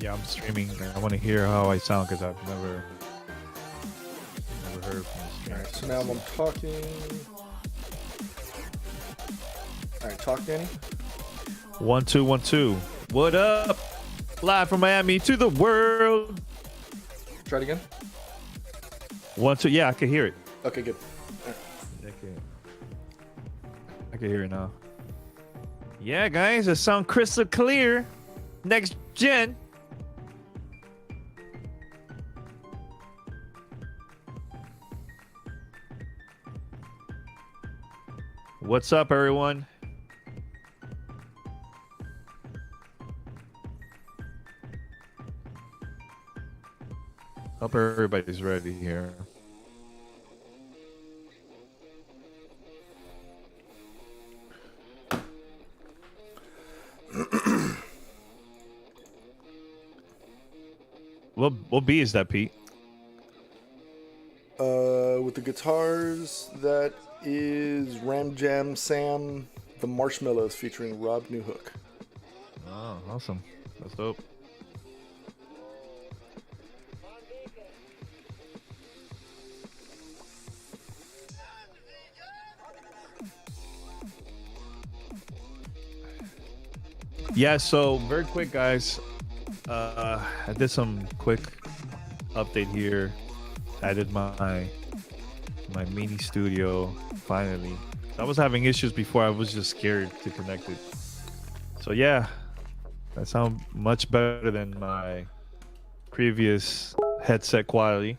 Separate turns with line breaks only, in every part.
Yeah, I'm streaming. I want to hear how I sound because I've never heard from the
Alright, so now I'm talking. Alright, talk, Danny.
1 2 1 2. What up? Live from Miami to the world.
Try it again.
1 2. Yeah, I can hear it.
Okay, good.
I can hear it now. Yeah, guys, it sound crystal clear. Next gen. What's up, everyone? Hope everybody's ready here. What B is that, Pete?
With the guitars, that is Ram Jam Sam, The Marshmallows featuring Rob Newhook.
Oh, awesome. That's dope. Yeah, so very quick, guys. I did some quick update here. Added my mini studio finally. I was having issues before. I was just scared to connect it. So yeah, that sounds much better than my previous headset quality.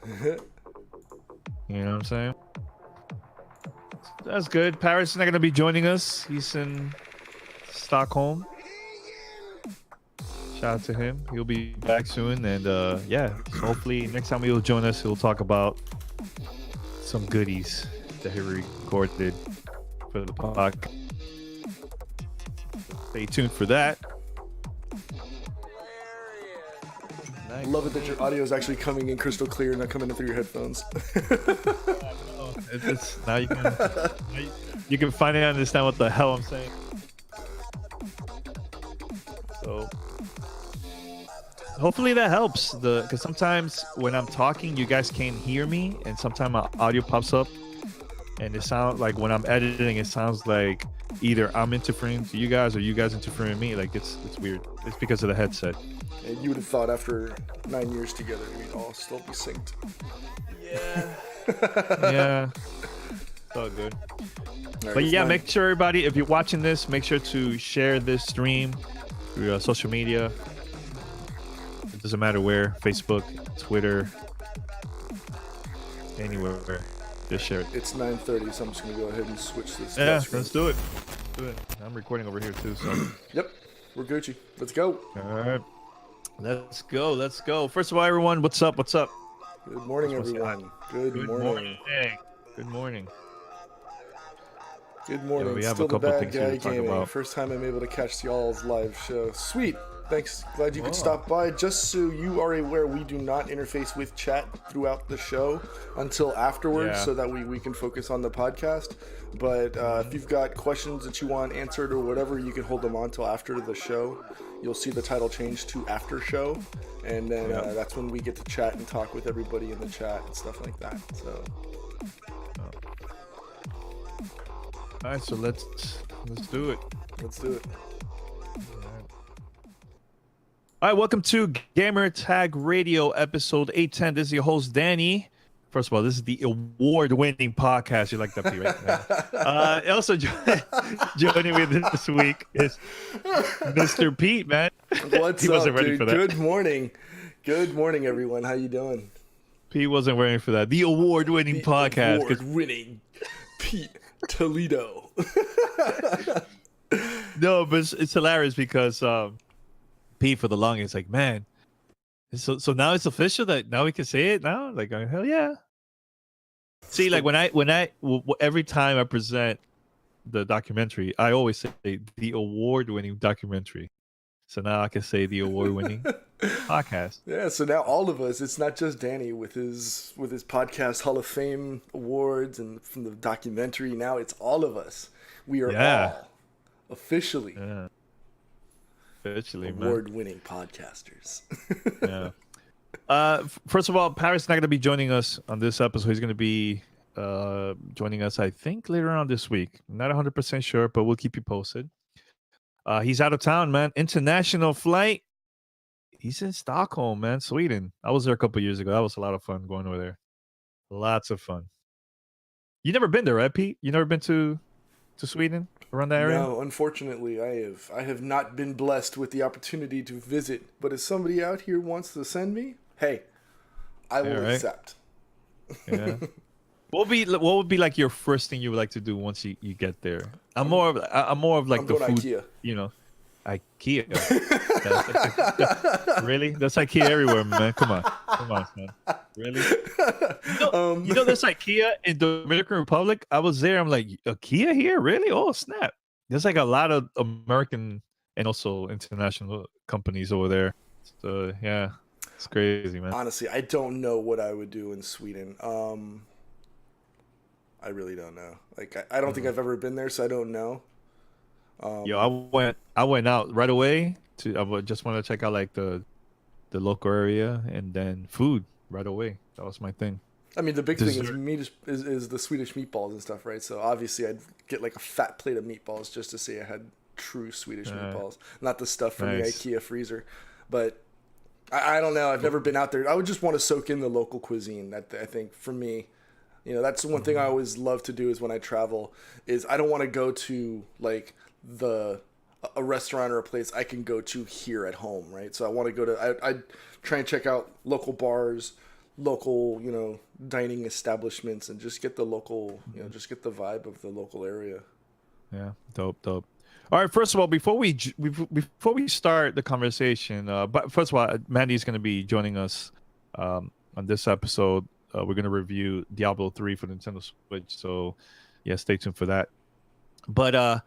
You know what I'm saying? That's good. Paris is not gonna be joining us. He's in Stockholm. Shout out to him. He'll be back soon, and yeah, so hopefully next time he'll join us, he'll talk about some goodies that he recorded for the podcast. Stay tuned for that.
Nice. Love it that your audio is actually coming in crystal clear, not coming in through your headphones.
Now you can finally understand what the hell I'm saying. So hopefully that helps. Because sometimes when I'm talking, you guys can't hear me, and sometimes my audio pops up, and it sounds like when I'm editing, it sounds like either I'm interfering to you guys or you guys interfering with me. Like it's weird. It's because of the headset.
And you would have thought after 9 years together, we'd all still be synced.
Yeah. Yeah. It's all good.
Right,
But yeah, make sure everybody, if you're watching this, make sure to share this stream through social media. It doesn't matter where, Facebook, Twitter, anywhere. Just share it.
It's 9:30, so I'm just gonna go ahead and switch this.
Yeah, let's do it. I'm recording over here too, so.
Yep, we're Gucci. Let's go.
All right, let's go. First of all, everyone, what's up?
Good morning, everyone. Good morning.
Good morning.
Good morning.
Yeah, we have
Still
a couple
the
things
bad
here
guy
to talk
gaming.
about.
First time I'm able to catch y'all's live show. Sweet. Thanks. Glad you could stop by. Just so you are aware, we do not interface with chat throughout the show until afterwards, so that we can focus on the podcast. But if you've got questions that you want answered or whatever, you can hold them on until after the show. You'll see the title change to after show, and then that's when we get to chat and talk with everybody in the chat and stuff like that. So.
All right, so let's do it.
Let's do it.
All right, welcome to Gamer Tag Radio episode 810. This is your host, Danny. First of all, this is the award-winning podcast. You like that, P, right? Also joining me this week is Mr. Pete, man.
What's up, dude? Good morning. Good morning, everyone. How you doing?
Pete wasn't ready for that. The award-winning podcast.
Award-winning Pete Toledo.
No, but it's hilarious because Pete for the longest like, man, so now it's official that now we can say it now. Like, hell yeah. See, like when I every time I present the documentary, I always say the award-winning documentary. So now I can say the award-winning podcast.
Yeah, so now all of us, it's not just Danny with his podcast Hall of Fame awards and from the documentary. Now it's all of us. We are all officially
Officially, man.
Award-winning podcasters.
Yeah. First of all, Paris not going to be joining us on this episode. He's going to be joining us, I think, later on this week. Not 100% sure, but we'll keep you posted. He's out of town, man. International flight. He's in Stockholm, man, Sweden. I was there a couple years ago. That was a lot of fun going over there. Lots of fun. You never been there, right, Pete? You never been to Sweden, around that area?
No, unfortunately, I have not been blessed with the opportunity to visit. But if somebody out here wants to send me, hey, I will accept.
Yeah. What would be like your first thing you would like to do once you get there? I'm more of like
I'm
the
going
food,
IKEA.
you know. IKEA. Really? That's IKEA everywhere, man. Come on, man. Really? You know, there's IKEA in the Dominican Republic. I was there. I'm like, IKEA here? Really? Oh, snap! There's like a lot of American and also international companies over there. So yeah, it's crazy, man.
Honestly, I don't know what I would do in Sweden. I really don't know. Like, I don't think I've ever been there, so I don't know.
Yo, I went out right away just want to check out like the local area and then food right away. That was my thing.
I mean, the big thing is the Swedish meatballs and stuff, right? So obviously, I'd get like a fat plate of meatballs just to say I had true Swedish meatballs, not the stuff from the IKEA freezer. But I don't know. I've never been out there. I would just want to soak in the local cuisine. That I think for me, you know, that's one thing I always love to do is when I travel is I don't want to go to like a restaurant or a place I can go to here at home, right? So I want to go to I try and check out local bars, local, you know, dining establishments, and just get the local, you know, just get the vibe of the local area.
Yeah, dope. All right, first of all, before we start the conversation, but first of all, Mandy's going to be joining us on this episode. We're going to review Diablo 3 for Nintendo Switch, so yeah, stay tuned for that. But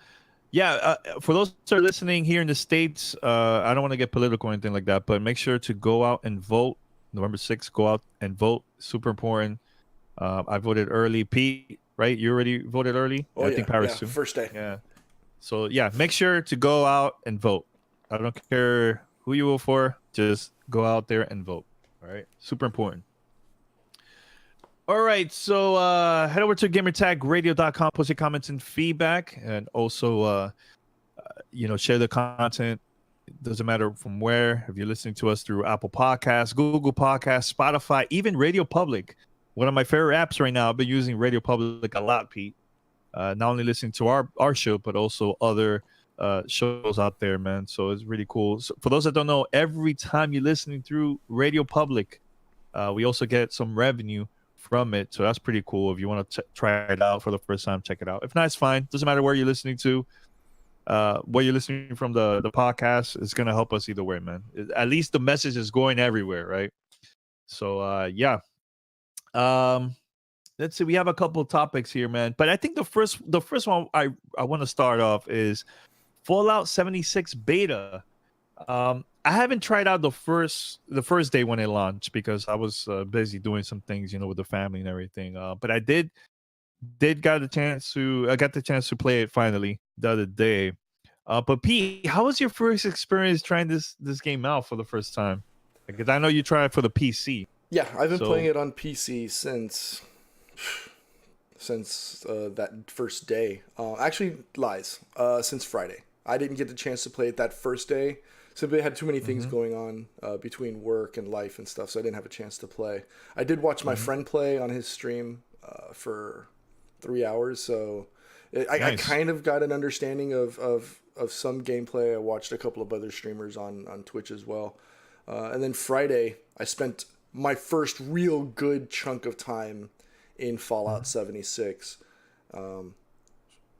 for those that are listening here in the States, I don't want to get political or anything like that, but make sure to go out and vote. November 6th, go out and vote. Super important. I voted early. Pete, right? You already voted early?
Oh,
I think Paris too.
First day.
Yeah. So, yeah, make sure to go out and vote. I don't care who you vote for. Just go out there and vote. All right? Super important. All right, so head over to gamertagradio.com, post your comments and feedback, and also, share the content. It doesn't matter from where. If you're listening to us through Apple Podcasts, Google Podcasts, Spotify, even Radio Public, one of my favorite apps right now. I've been using Radio Public a lot, Pete. Not only listening to our show, but also other shows out there, man. So it's really cool. So for those that don't know, every time you're listening through Radio Public, we also get some revenue from it, so that's pretty cool. If you want to try it out for the first time, check it out. If not, it's fine. Doesn't matter where you're listening to. Where you're listening from the podcast is going to help us either way, man. At least the message is going everywhere, right? So yeah. Let's see. We have a couple of topics here, man. But I think the first one I want to start off is Fallout 76 beta. I haven't tried out the first day when it launched because I was busy doing some things, with the family and everything. But I got the chance to play it finally the other day. But Pete, how was your first experience trying this game out for the first time? Because I know you tried it for the PC.
Yeah, I've been playing it on PC since that first day. Actually, lies. Since Friday. I didn't get the chance to play it that first day. Simply had too many things going on between work and life and stuff, so I didn't have a chance to play. I did watch my friend play on his stream for 3 hours, so I kind of got an understanding of some gameplay. I watched a couple of other streamers on Twitch as well. And then Friday, I spent my first real good chunk of time in Fallout 76.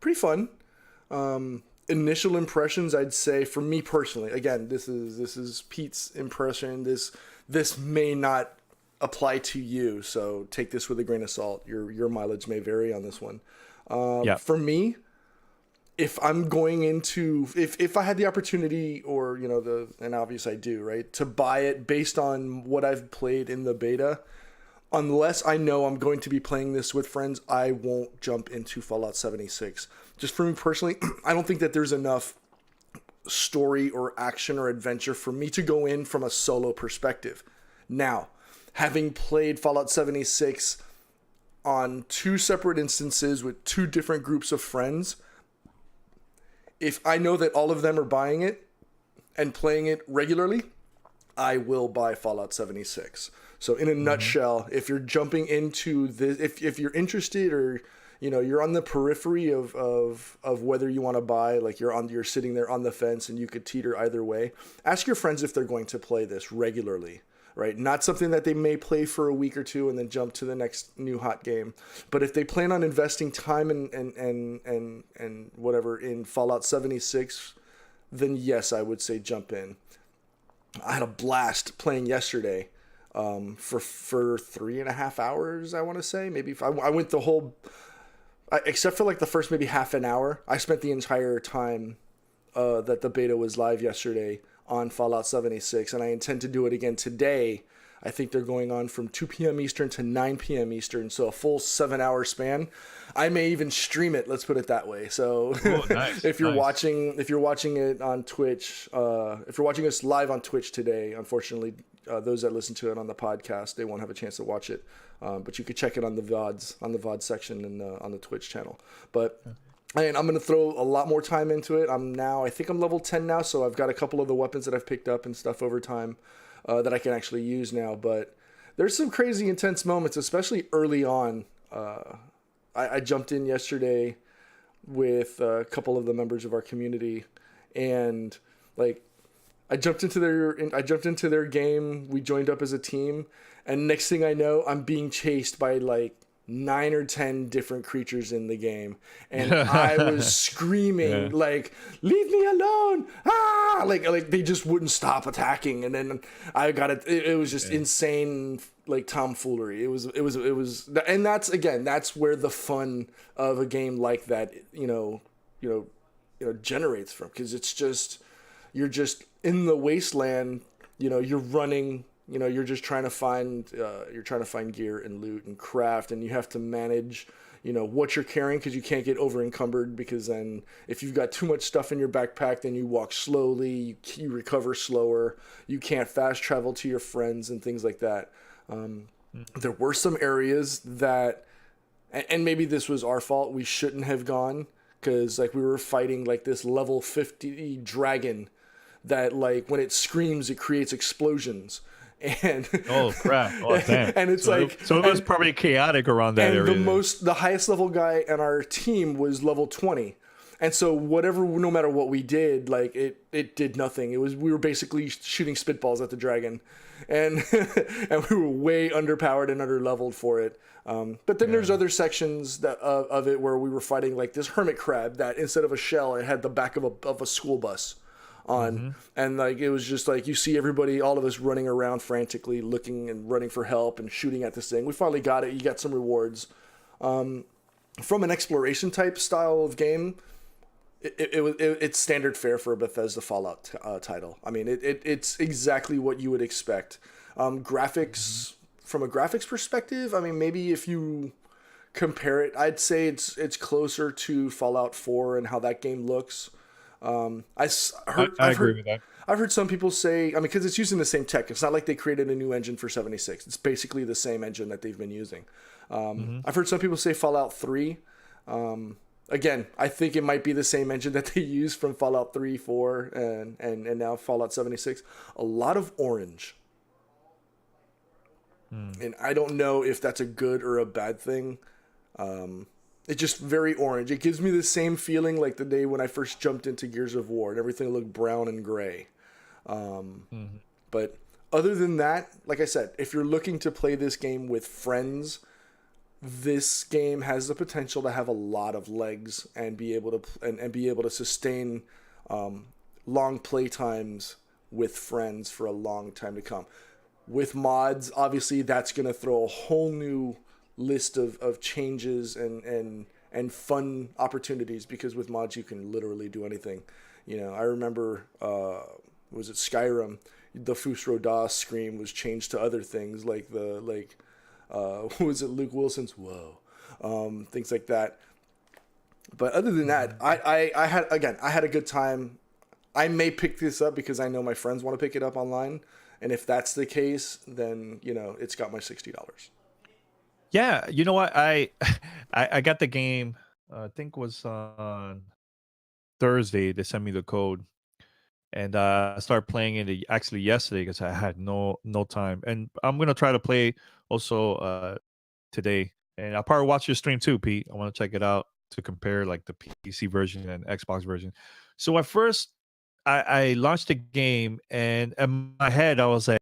Pretty fun. Initial impressions, I'd say, for me personally, again, this is Pete's impression. This may not apply to you, so take this with a grain of salt. Your mileage may vary on this one. For me, if I'm going into if I had the opportunity, or and obviously I do, right, to buy it based on what I've played in the beta, unless I know I'm going to be playing this with friends, I won't jump into Fallout 76. Just for me personally, I don't think that there's enough story or action or adventure for me to go in from a solo perspective. Now, having played Fallout 76 on 2 separate instances with 2 different groups of friends, if I know that all of them are buying it and playing it regularly, I will buy Fallout 76. So in a nutshell, if you're jumping into this, if you're interested, or you're on the periphery of whether you want to buy, like you're sitting there on the fence and you could teeter either way, ask your friends if they're going to play this regularly, right? Not something that they may play for a week or two and then jump to the next new hot game. But if they plan on investing time and whatever in Fallout 76, then yes, I would say jump in. I had a blast playing yesterday for 3.5 hours, I want to say. Maybe if I went the whole, except for like the first maybe half an hour, I spent the entire time that the beta was live yesterday on Fallout 76, and I intend to do it again today. I think they're going on from 2 p.m. Eastern to 9 p.m. Eastern, so a full 7-hour span. I may even stream it. Let's put it that way. So,
nice,
if you're watching it on Twitch, if you're watching us live on Twitch today, unfortunately, those that listen to it on the podcast, they won't have a chance to watch it. But you could check it on the VOD section and on the Twitch channel. But and I'm going to throw a lot more time into it. I think I'm level 10 now, so I've got a couple of the weapons that I've picked up and stuff over time that I can actually use now. But there's some crazy intense moments, especially early on. I jumped in yesterday with a couple of the members of our community, and like I jumped into their game. We joined up as a team, and next thing I know, I'm being chased by like 9 or 10 different creatures in the game, and I was screaming like, "Leave me alone!" Like they just wouldn't stop attacking, and then I got it. It was just insane, like tomfoolery. It was, and that's where the fun of a game like that, generates from, because it's just, you're just in the wasteland, you're running. You're just trying to find gear and loot and craft, and you have to manage, what you're carrying, because you can't get over encumbered, because then if you've got too much stuff in your backpack, then you walk slowly, you recover slower, you can't fast travel to your friends and things like that. There were some areas that, and maybe this was our fault, we shouldn't have gone, because like we were fighting like this level 50 dragon that, like, when it screams, it creates explosions. And
oh crap! Oh damn!
And it's
so it was probably chaotic around that area.
And the highest level guy on our team was level 20, and so no matter what we did, like it did nothing. We were basically shooting spitballs at the dragon, and and we were way underpowered and underleveled for it. But then there's other sections of it where we were fighting like this hermit crab that, instead of a shell, it had the back of a school bus on, and like it was just like, you see everybody, all of us running around frantically looking and running for help and shooting at this thing. We finally got it. You got some rewards from an exploration type style of game. It's standard fare for a Bethesda Fallout title. I mean, it's exactly what you would expect. Graphics, from a graphics perspective, I mean, maybe if you compare it, I'd say it's closer to Fallout 4 and how that game looks. I agree with that. I've heard some people say, I mean, because it's using the same tech. It's not like they created a new engine for 76. It's basically the same engine that they've been using. I've heard some people say Fallout 3. Again, I think it might be the same engine that they used from Fallout 3, 4, and now Fallout 76. A lot of orange. And I don't know if that's a good or a bad thing. It's just very orange. It gives me the same feeling like the day when I first jumped into Gears of War and everything looked brown and gray. But other than that, like I said, if you're looking to play this game with friends, this game has the potential to have a lot of legs and be able to sustain long play times with friends for a long time to come. With mods, obviously, that's going to throw a whole new list of changes and fun opportunities, because with mods you can literally do anything. I remember was it Skyrim, the Fus Rodas scream was changed to other things like was it Luke Wilson's whoa, things like that. But other than that, I had a good time. I may pick this up because I know my friends want to pick it up online, and if that's the case, then it's got my $60.
Yeah, you know what? I got the game. I think it was on Thursday. They sent me the code, and I started playing it actually yesterday because I had no time. And I'm gonna try to play also today, and I'll probably watch your stream too, Pete. I want to check it out to compare like the PC version and Xbox version. So at first, I launched the game, and in my head, I was like,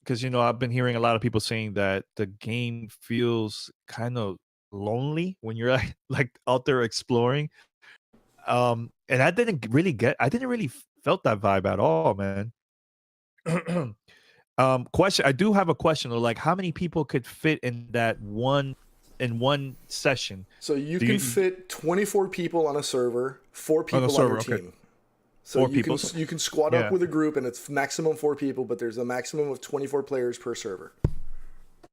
because I've been hearing a lot of people saying that the game feels kind of lonely when you're like out there exploring. And I didn't really felt that vibe at all, man. Question. I do have a question though. Like, how many people could fit in one session?
So you
Do
can
you
fit 24 people on a server, 4
on the
people on your
server? Okay,
team. So
4 people. So,
you can squad up
yeah,
with a group, and it's maximum 4 people, but there's a maximum of 24 players per server.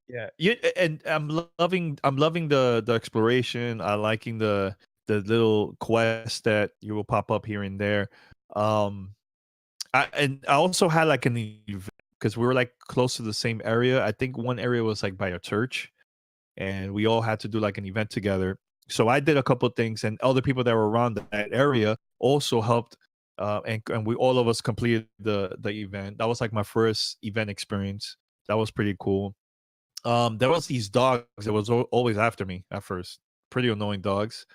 yeah. And I'm loving the exploration. I liking the little quests that you will pop up here and there. Um, I also had like an event because we were like close to the same area. I think one area was like by a church, and we all had to do like an event together. So I did a couple of things, and other people that were around that area also helped. And we all of us completed the event. That was like my first event experience. That was pretty cool. There was these dogs that was always after me at first. Pretty annoying dogs.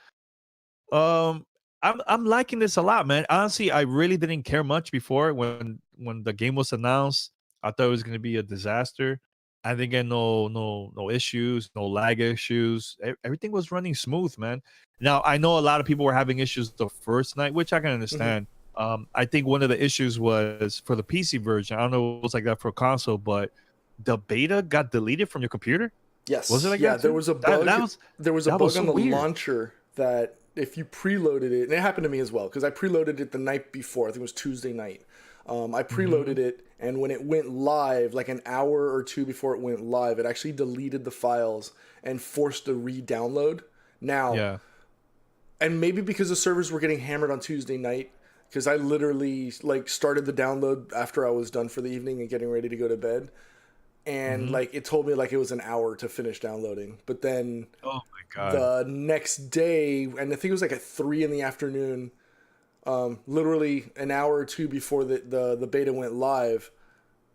Um, I'm liking this a lot, man. Honestly, I really didn't care much before when the game was announced. I thought it was gonna be a disaster. I didn't get no issues, no lag issues. Everything was running smooth, man. Now I know a lot of people were having issues the first night, which I can
Hmm.
understand. I think one of the issues was for the PC version. I don't know if it was like that for console, but the beta got deleted from your computer. Was it
Yes,
like
yeah.
that
There
too?
was a
That
bug.
that was
There was a
that was
bug on
so
the
weird.
launcher that if you preloaded it, and it happened to me as well because I preloaded it the night before. I think it was Tuesday night. I
Hmm.
preloaded it, and when it went live, like an hour or two before it went live, it actually deleted the files and forced a re-download. Now,
Yeah.
and maybe because the servers were getting hammered on Tuesday night, because I literally like started the download after I was done for the evening and getting ready to go to bed, and
Hmm.
like it told me like it was an hour to finish downloading, but then
Oh my god.
the next day, and I think it was like at 3 in the afternoon, literally an hour or two before the beta went live,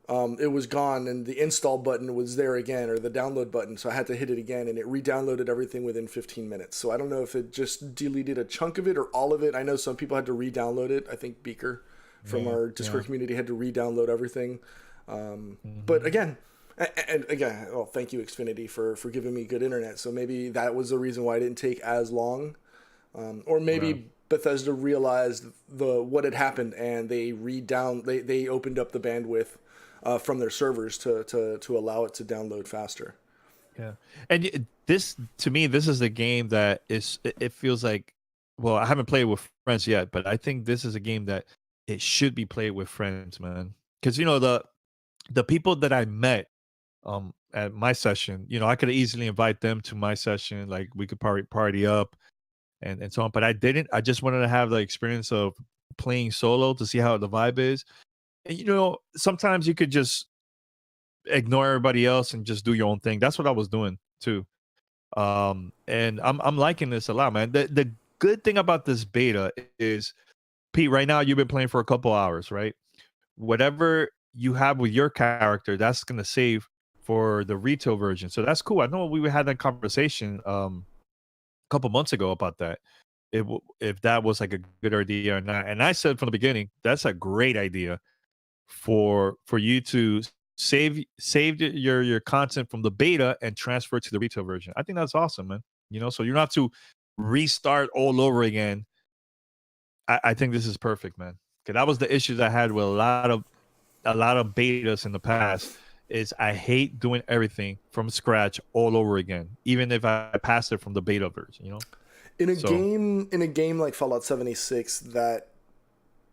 it was gone, and the install button was there again, or the download button. So I had to hit it again, and it re-downloaded everything within 15 minutes. So I don't know if it just deleted a chunk of it or all of it. I know some people had to re-download it. I think Beaker from
Yeah.
our
Yeah.
Discord community had to re-download everything. But
Hmm.
again, and again, well, thank you Xfinity for giving me good internet. So maybe that was the reason why it didn't take as long, or
Yeah.
maybe Bethesda realized what had happened and they opened up the bandwidth from their servers to allow it to download faster.
Yeah. And this to me, this is a game that it feels like, well, I haven't played with friends yet, but I think this is a game that it should be played with friends, man. Because the people that I met at my session, I could easily invite them to my session. Like we could party up and so on. But I didn't. I just wanted to have the experience of playing solo to see how the vibe is. And sometimes you could just ignore everybody else and just do your own thing. That's what I was doing too. And I'm liking this a lot, man. The good thing about this beta is, Pete, right now you've been playing for a couple hours, right? Whatever you have with your character, that's gonna save for the retail version. So that's cool. I know we had that conversation a couple months ago about that. If that was like a good idea or not. And I said from the beginning, that's a great idea for you to save your content from the beta and transfer it to the retail version. I think that's awesome, man. So you don't have to restart all over again. I think this is perfect, man. Because that was the issues I had with a lot of betas in the past. Is I hate doing everything from scratch all over again, even if I pass it from the beta version. So
In a game like Fallout 76 that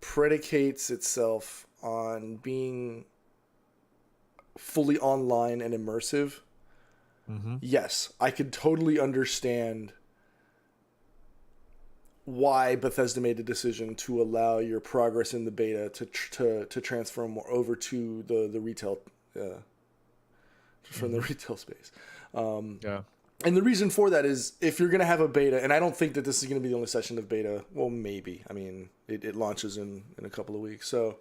predicates itself on being fully online and immersive,
hmm
yes, I could totally understand why Bethesda made the decision to allow your progress in the beta to transfer more over to the retail from the retail space.
Yeah.
And the reason for that is if you're going to have a beta, and I don't think that this is going to be the only session of beta. Well, maybe. I mean, it launches in a couple of weeks. So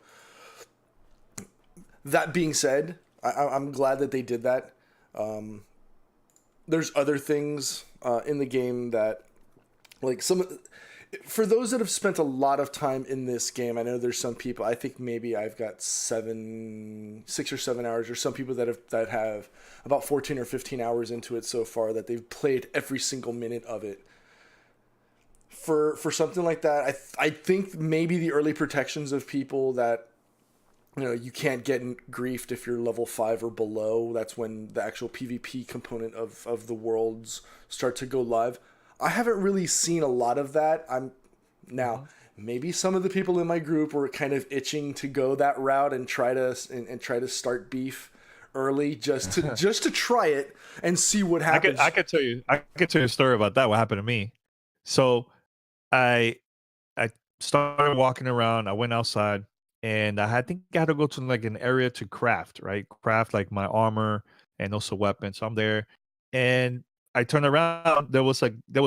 that being said, I'm glad that they did that. There's other things in the game that, like for those that have spent a lot of time in this game, I know there's some people. I think maybe I've got 6 or 7 hours, or some people that have about 14 or 15 hours into it so far, that they've played every single minute of it. For something like that, I think maybe the early protections of people that, you can't get griefed if you're level 5 or below. That's when the actual PvP component of the worlds start to go live. I haven't really seen a lot of that. Maybe some of the people in my group were kind of itching to go that route and try to start beef early just to try it and see what happens.
I could tell you a story about that. What happened to me? So I started walking around. I went outside, and I think I had to go to like an area to craft, right? Craft like my armor and also weapons. So I'm there, and I turned around. There was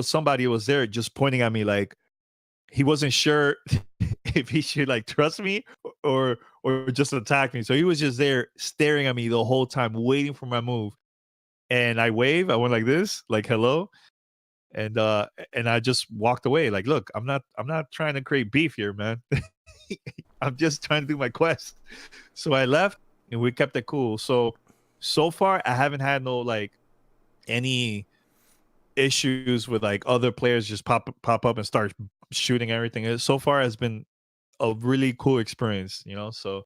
somebody who was there just pointing at me, like he wasn't sure if he should like trust me or just attack me. So he was just there staring at me the whole time, waiting for my move. And I waved. I went like this, like hello, and I just walked away. Like, look, I'm not trying to create beef here, man. I'm just trying to do my quest. So I left, and we kept it cool. So far, I haven't had no like any issues with like other players just pop up and start shooting everything. So far, has been a really cool experience, So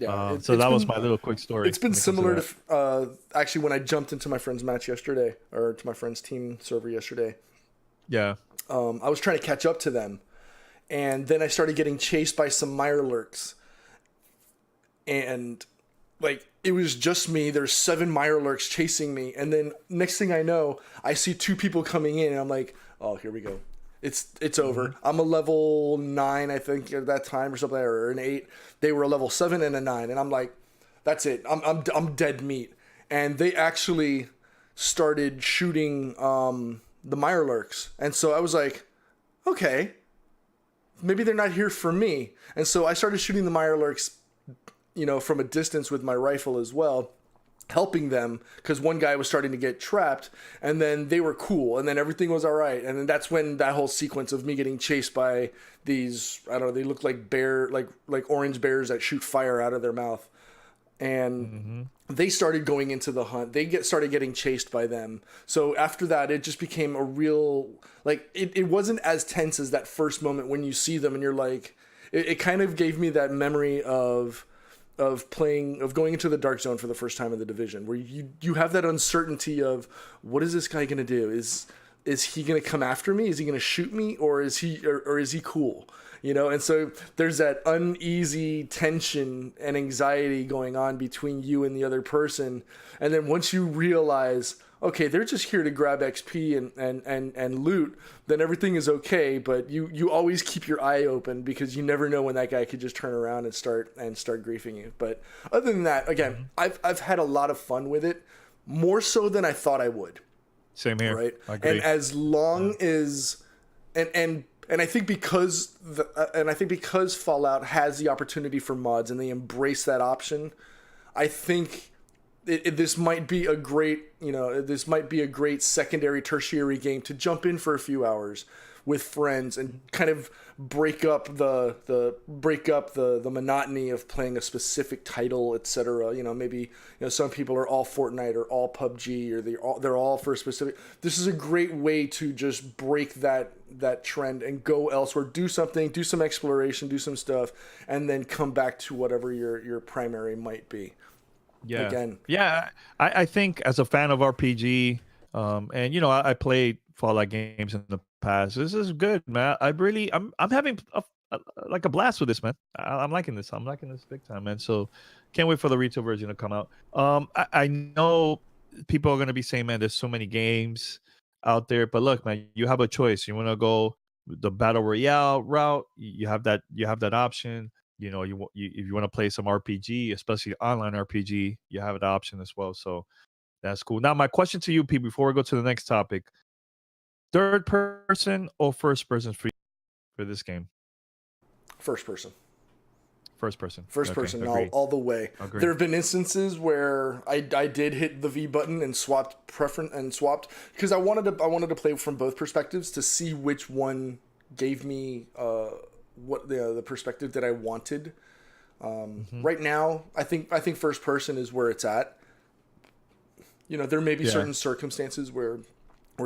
Yeah,
so that was my little quick story.
It's been similar to actually when I jumped into my friend's match yesterday, or to my friend's team server yesterday.
Yeah.
I was trying to catch up to them, and then I started getting chased by some Mirelurks, and like it was just me. There's 7 Mirelurks chasing me, and then next thing I know, I see 2 people coming in, and I'm like, oh, here we go. It's over. I'm a level 9, I think, at that time, or something, or an 8. They were a level 7 and a 9, and I'm like, that's it. I'm dead meat. And they actually started shooting the Mirelurks, and so I was like, okay, maybe they're not here for me. And so I started shooting the Mirelurks, from a distance with my rifle as well, helping them, because one guy was starting to get trapped, and then they were cool, and then everything was all right. And then that's when that whole sequence of me getting chased by these, I don't know, they look like like orange bears that shoot fire out of their mouth, and they started going into the hunt. Started getting chased by them. So after that, it just became a real, like, it wasn't as tense as that first moment when you see them and you're like, it kind of gave me that memory of going into the dark zone for the first time in the division, where you have that uncertainty of, what is this guy gonna do? Is he gonna come after me? Is he gonna shoot me, or is he cool? And so there's that uneasy tension and anxiety going on between you and the other person. And then once you realize, okay, they're just here to grab XP and loot, then everything is okay. But you always keep your eye open, because you never know when that guy could just turn around and start griefing you. But other than that, again, I've had a lot of fun with it, more so than I thought I would.
Same here.
Right. And as long as and I think because Fallout has the opportunity for mods and they embrace that option, I think this might be a great secondary, tertiary game to jump in for a few hours with friends and kind of break up the monotony of playing a specific title, etc. Maybe some people are all Fortnite or all PUBG, or they're all for a specific. This is a great way to just break that trend and go elsewhere, do some exploration, do some stuff, and then come back to whatever your primary might be.
Yeah.
Again.
Yeah. I think as a fan of RPG, and I played Fallout games in the past. This is good, man. I'm having a blast with this, man. I'm liking this. I'm liking this big time, man. So can't wait for the retail version to come out. I know people are gonna be saying, man, there's so many games out there, but look, man, you have a choice. You want to go the battle royale route, you have that option. You know, if you want to play some RPG, especially online RPG, you have an option as well. So that's cool. Now, my question to you, Pete, before we go to the next topic: third person or first person for you for this game?
First person.
First person.
First
Okay,
person,
agree.
all the way.
Agree.
There have been instances where I did hit the V button and swapped because I wanted to play from both perspectives to see which one gave me what the perspective that I wanted. Right now, I think first person is where it's at. You know, there may be certain circumstances where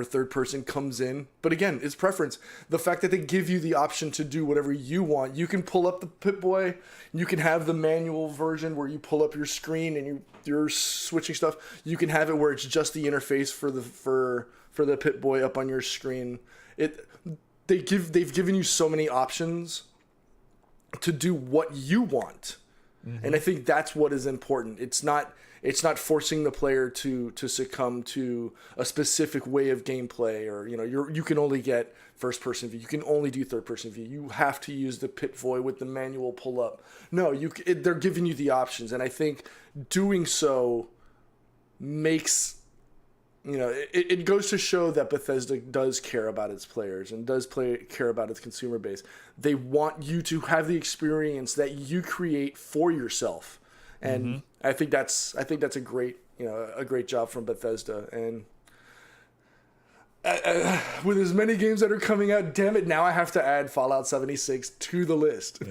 third person comes in, but again, it's preference. The fact that they give you the option to do whatever you want, you can pull up the Pip-Boy, you can have the manual version where you pull up your screen and you're switching stuff. You can have it where it's just the interface for the Pip-Boy up on your screen. They've given you so many options to do what you want. And I think that's what is important. It's not forcing the player to succumb to a specific way of gameplay, or you can only get first person view, you can only do third person view, you have to use the Pip-Boy with the manual pull up. No, they're giving you the options, and I think doing so makes it goes to show that Bethesda does care about its players and does care about its consumer base. They want you to have the experience that you create for yourself, and I think that's a great job from Bethesda. And with as many games that are coming out, damn it, now I have to add Fallout 76 to the list.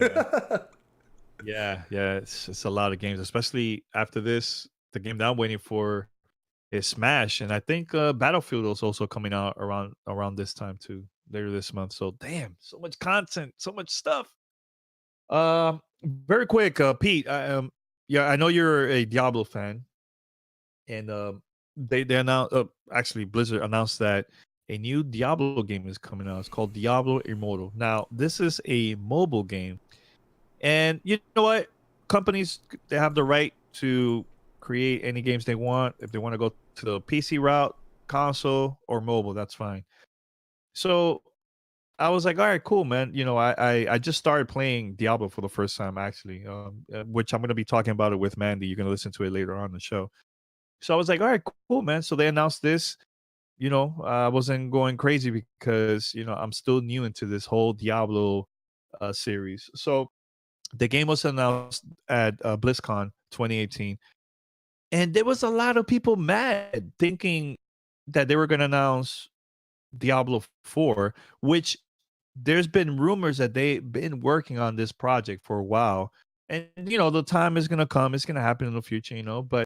Yeah, it's a lot of games, especially after this. The game that I'm waiting for is Smash, and I think Battlefield is also coming out around this time too, later this month. So damn, so much content, so much stuff. Very quick, Pete. Yeah, I know you're a Diablo fan, and they announced actually Blizzard announced that a new Diablo game is coming out. It's called Diablo Immortal. Now, this is a mobile game, and you know what? Companies, they have the right to create any games they want. If they want to go to the PC route, console, or mobile, that's fine. So I was like, all right, cool, man. You know, I just started playing Diablo for the first time, actually, which I'm going to be talking about it with Mandy. You're going to listen to it later on in the show. So I was like, all right, cool, man. So they announced this. You know, I wasn't going crazy because, I'm still new into this whole Diablo series. So the game was announced at BlizzCon 2018. And there was a lot of people mad thinking that they were going to announce Diablo 4, which there's been rumors that they've been working on this project for a while. And, the time is going to come. It's going to happen in the future, but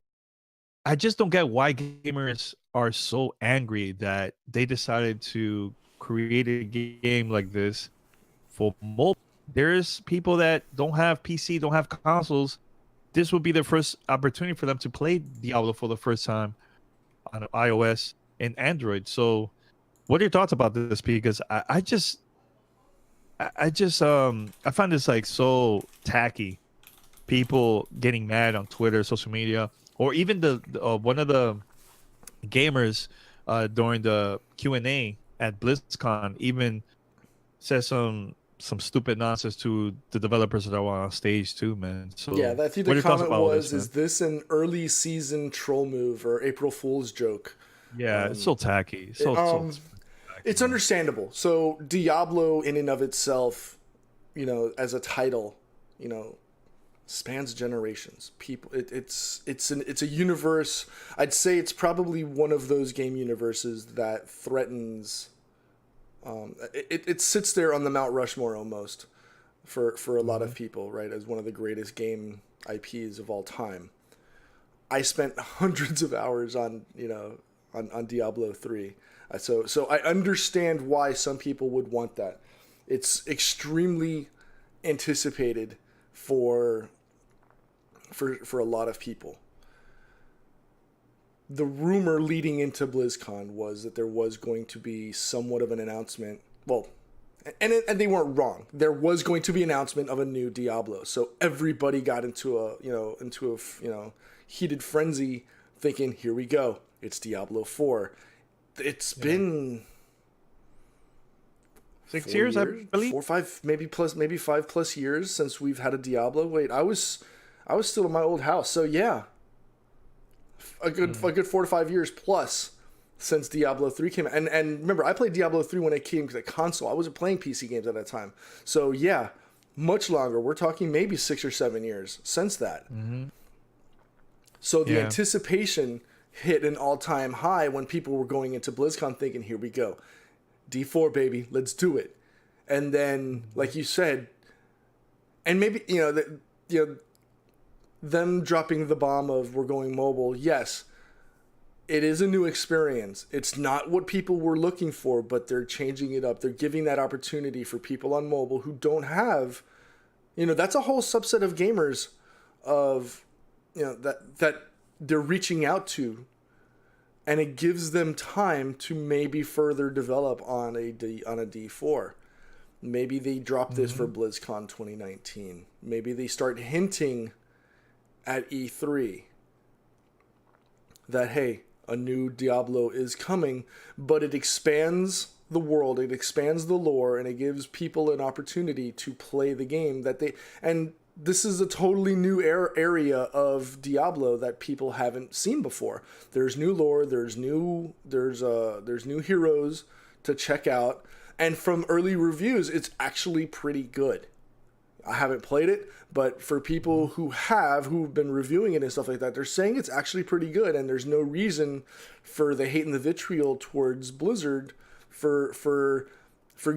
I just don't get why gamers are so angry that they decided to create a game like this for mobile. There's people that don't have PC, don't have consoles. This would be the first opportunity for them to play Diablo for the first time on iOS and Android. So, what are your thoughts about this? Because I find this like so tacky. People getting mad on Twitter, social media, or even the one of the gamers during the Q&A at BlizzCon even said some stupid nonsense to the developers that were on stage too, man. So
Yeah, I think
what are
the
your thoughts
comment
about all
was,
this,
"Is
man?
this an early season troll move or April Fool's joke?"
Yeah, it's so tacky. Tacky,
It's
man.
understandable. So Diablo, in and of itself, as a title, spans generations. People, it's a universe. I'd say it's probably one of those game universes that threatens. It sits there on the Mount Rushmore almost for a lot of people, right, as one of the greatest game IPs of all time. I spent hundreds of hours on on Diablo 3. So I understand why some people would want that. It's extremely anticipated for a lot of people. The rumor leading into BlizzCon was that there was going to be somewhat of an announcement. Well, and they weren't wrong. There was going to be an announcement of a new Diablo. So everybody got into a heated frenzy, thinking, "Here we go. It's Diablo 4." It's been
6 years, I
4 years,
believe.
4, 5, maybe 5+ years since we've had a Diablo. Wait, I was still in my old house, so yeah, a good 4 to 5 years plus since Diablo 3 came out. And remember, I played Diablo 3 when it came to the console. I wasn't playing PC games at that time. So yeah, much longer. We're talking maybe 6 or 7 years since that. So the anticipation hit an all-time high when people were going into BlizzCon thinking, here we go. D4, baby, let's do it. And then, like you said, and maybe, them dropping the bomb of we're going mobile, yes, it is a new experience. It's not what people were looking for, but they're changing it up. They're giving that opportunity for people on mobile who don't have, that's a whole subset of gamers of, that they're reaching out to, and it gives them time to maybe further develop on a D4. Maybe they drop this for BlizzCon 2019. Maybe they start hinting at E3 that, hey, a new Diablo is coming, but it expands the world, it expands the lore, and it gives people an opportunity to play the game and this is a totally new area of Diablo that people haven't seen before. There's new lore, there's new heroes to check out, and from early reviews, it's actually pretty good. I haven't played it, but for people who've been reviewing it and stuff like that, they're saying it's actually pretty good, and there's no reason for the hate and the vitriol towards Blizzard for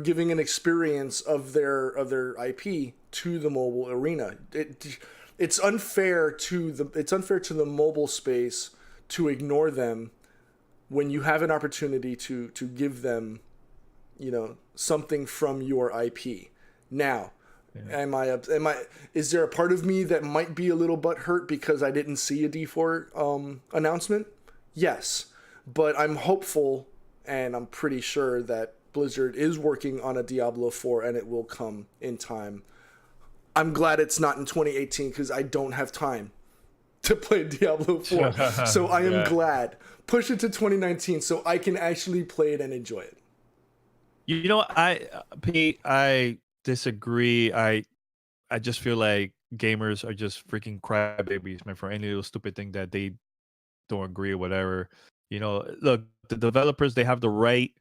giving an experience of their IP to the mobile arena. It's unfair to the mobile space to ignore them when you have an opportunity to give them, something from your IP. Now, is there a part of me that might be a little butthurt because I didn't see a D4 announcement? Yes, but I'm hopeful, and I'm pretty sure that Blizzard is working on a Diablo 4 and it will come in time. I'm glad it's not in 2018 because I don't have time to play Diablo 4. So I am glad. Push it to 2019 so I can actually play it and enjoy it.
Pete, I disagree. I just feel like gamers are just freaking crybabies, man, for any little stupid thing that they don't agree or whatever. Look, the developers, they have the right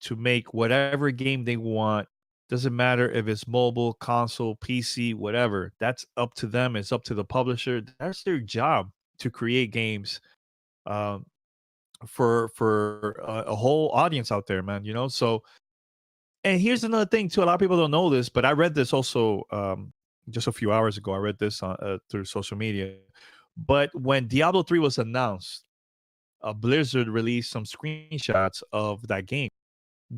to make whatever game they want. Doesn't matter if it's mobile, console, PC, whatever. That's up to them. It's up to the publisher. That's their job to create games for a whole audience out there, man. So. And here's another thing too. A lot of people don't know this, but I read this also just a few hours ago. I read this through social media. But when Diablo 3 was announced, Blizzard released some screenshots of that game.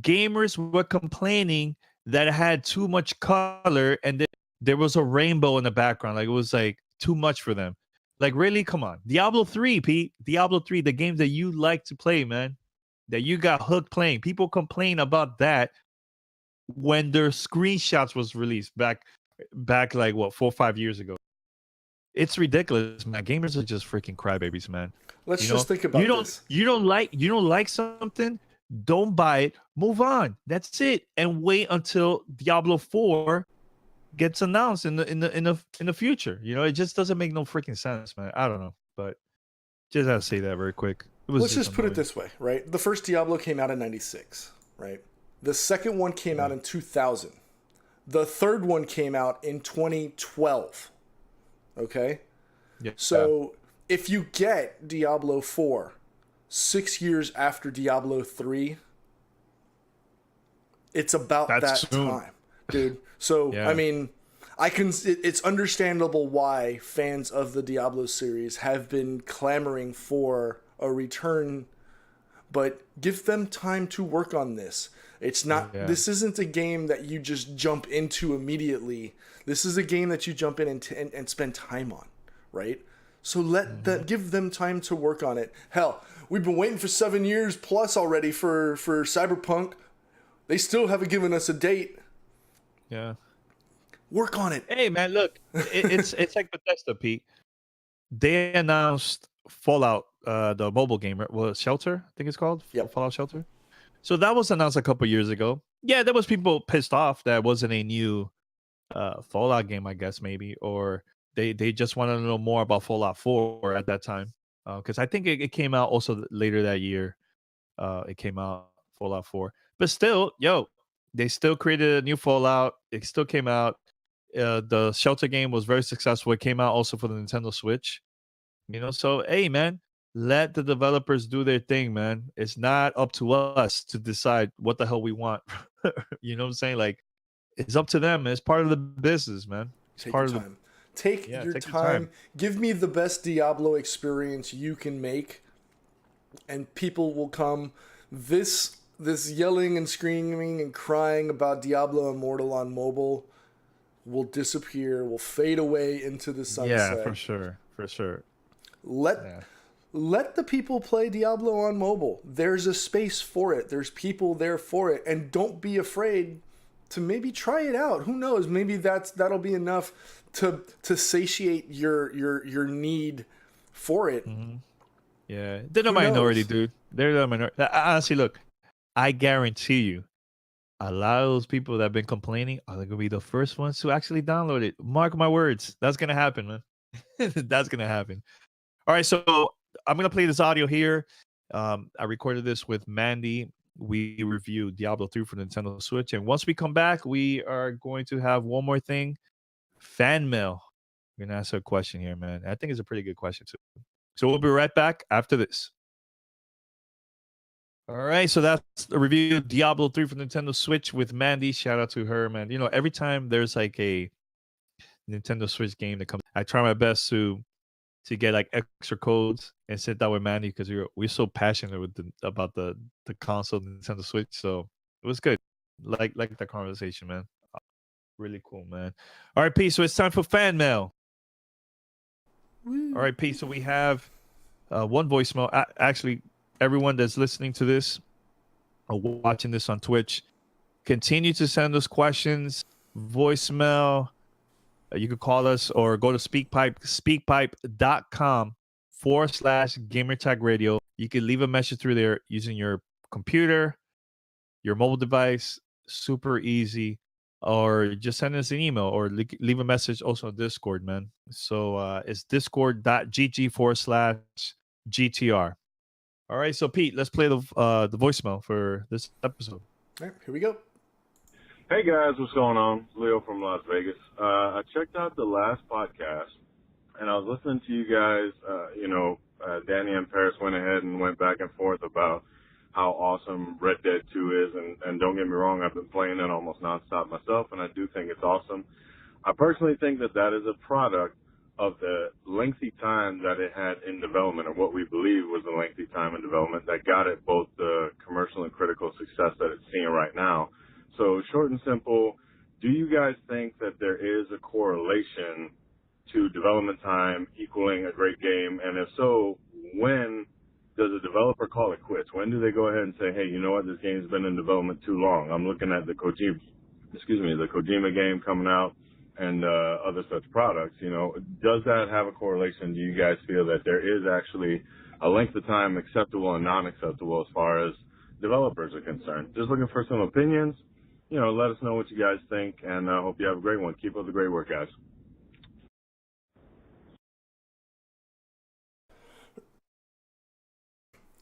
Gamers were complaining that it had too much color and there was a rainbow in the background. Like, it was like too much for them. Like, really? Come on. Diablo 3, Pete. Diablo 3, the game that you like to play, man. That you got hooked playing. People complain about that when their screenshots was released back like 4 or 5 years ago. It's ridiculous, man. Gamers are just freaking crybabies, man.
Let's just think about this.
You don't like something, don't buy it, move on. That's it. And wait until Diablo 4 gets announced in the future. It just doesn't make no freaking sense, man. I don't know, but just gotta say that very quick.
Let's just put it this way, right? The first Diablo came out in 96, right? The second one came out in 2000. The third one came out in 2012. Okay?
Yeah.
So if you get Diablo 4 6 years after Diablo 3, it's about that time, dude. So, I mean, it's understandable why fans of the Diablo series have been clamoring for a return, but give them time to work on this. It's not. This isn't a game that you just jump into immediately. This is a game that you jump in and spend time on, right? So give them time to work on it. Hell, we've been waiting for 7 years plus already for Cyberpunk. They still haven't given us a date.
Yeah.
Work on it.
Hey, man, look, it's like Bethesda, Pete. They announced Fallout, the mobile game, right? Well, Shelter, I think it's called.
Yep.
Fallout Shelter. So that was announced a couple years ago. yeah, there was people pissed off that wasn't a new Fallout game, I guess maybe, or they just wanted to know more about Fallout 4 at that time, because I think it came out also later that year. It came out Fallout 4, but still, yo, they still created a new Fallout. It still came out. The Shelter game was very successful. It came out also for the Nintendo Switch. So hey, man, let the developers do their thing, man. It's not up to us to decide what the hell we want. You know what I'm saying? Like, it's up to them. It's part of the business, man. It's
Take your
part of the
time. Take
yeah.
your
Take your
time.
time.
Give me the best Diablo experience you can make, and people will come. This yelling and screaming and crying about Diablo Immortal on mobile will disappear, will fade away into the
Yeah,
sunset.
for sure, for sure.
Let
Yeah.
let the people play Diablo on mobile. There's a space for it. There's people there for it, and don't be afraid to maybe try it out. Who knows? Maybe that'll be enough to satiate your need for it.
Hmm. Yeah, they're the
Who
minority,
knows?
dude. They're the minority. Honestly, look, I guarantee you, a lot of those people that have been complaining are gonna be the first ones to actually download it. Mark my words, that's gonna happen, man. That's gonna happen. All right, so I'm gonna play this audio here. I recorded this with Mandy. We reviewed Diablo 3 for Nintendo Switch, and once we come back, we are going to have one more thing: fan mail. We're gonna ask her a question here, man. I think it's a pretty good question too. So we'll be right back after this. All right, so that's the review of Diablo 3 for Nintendo Switch with Mandy. Shout out to her, man. Every time there's like a Nintendo Switch game that comes, I try my best to get like extra codes and sit down with Mandy because we're so passionate about the console Nintendo Switch. So it was good. Like the conversation, man. Really cool, man. All right, P. So it's time for fan mail. All
Woo.
right, P. So we have one voicemail. Actually, everyone that's listening to this or watching this on Twitch, continue to send us questions, voicemail. You could call us or go to speakpipe.com/gamertag radio. You can leave a message through there using your computer, your mobile device, super easy, or just send us an email or leave a message also on Discord, man. So it's discord.gg/GTR. All right, so Pete, let's play the voicemail for this episode.
All right, here we go.
Hey guys, what's going on? Leo from Las Vegas. I checked out the last podcast, and I was listening to you guys. Danny and Paris went ahead and went back and forth about how awesome Red Dead 2 is, and don't get me wrong, I've been playing it almost nonstop myself, and I do think it's awesome. I personally think that is a product of the lengthy time that it had in development, or what we believe was a lengthy time in development, that got it both the commercial and critical success that it's seeing right now. So short and simple, do you guys think that there is a correlation to development time equaling a great game? And if so, when does a developer call it quits? When do they go ahead and say, hey, you know what, this game's been in development too long? I'm looking at the Kojima game coming out and other such products. Does that have a correlation? Do you guys feel that there is actually a length of time acceptable and non-acceptable as far as developers are concerned? Just looking for some opinions. Let us know what you guys think, and I hope you have a great one. Keep up the great work, guys.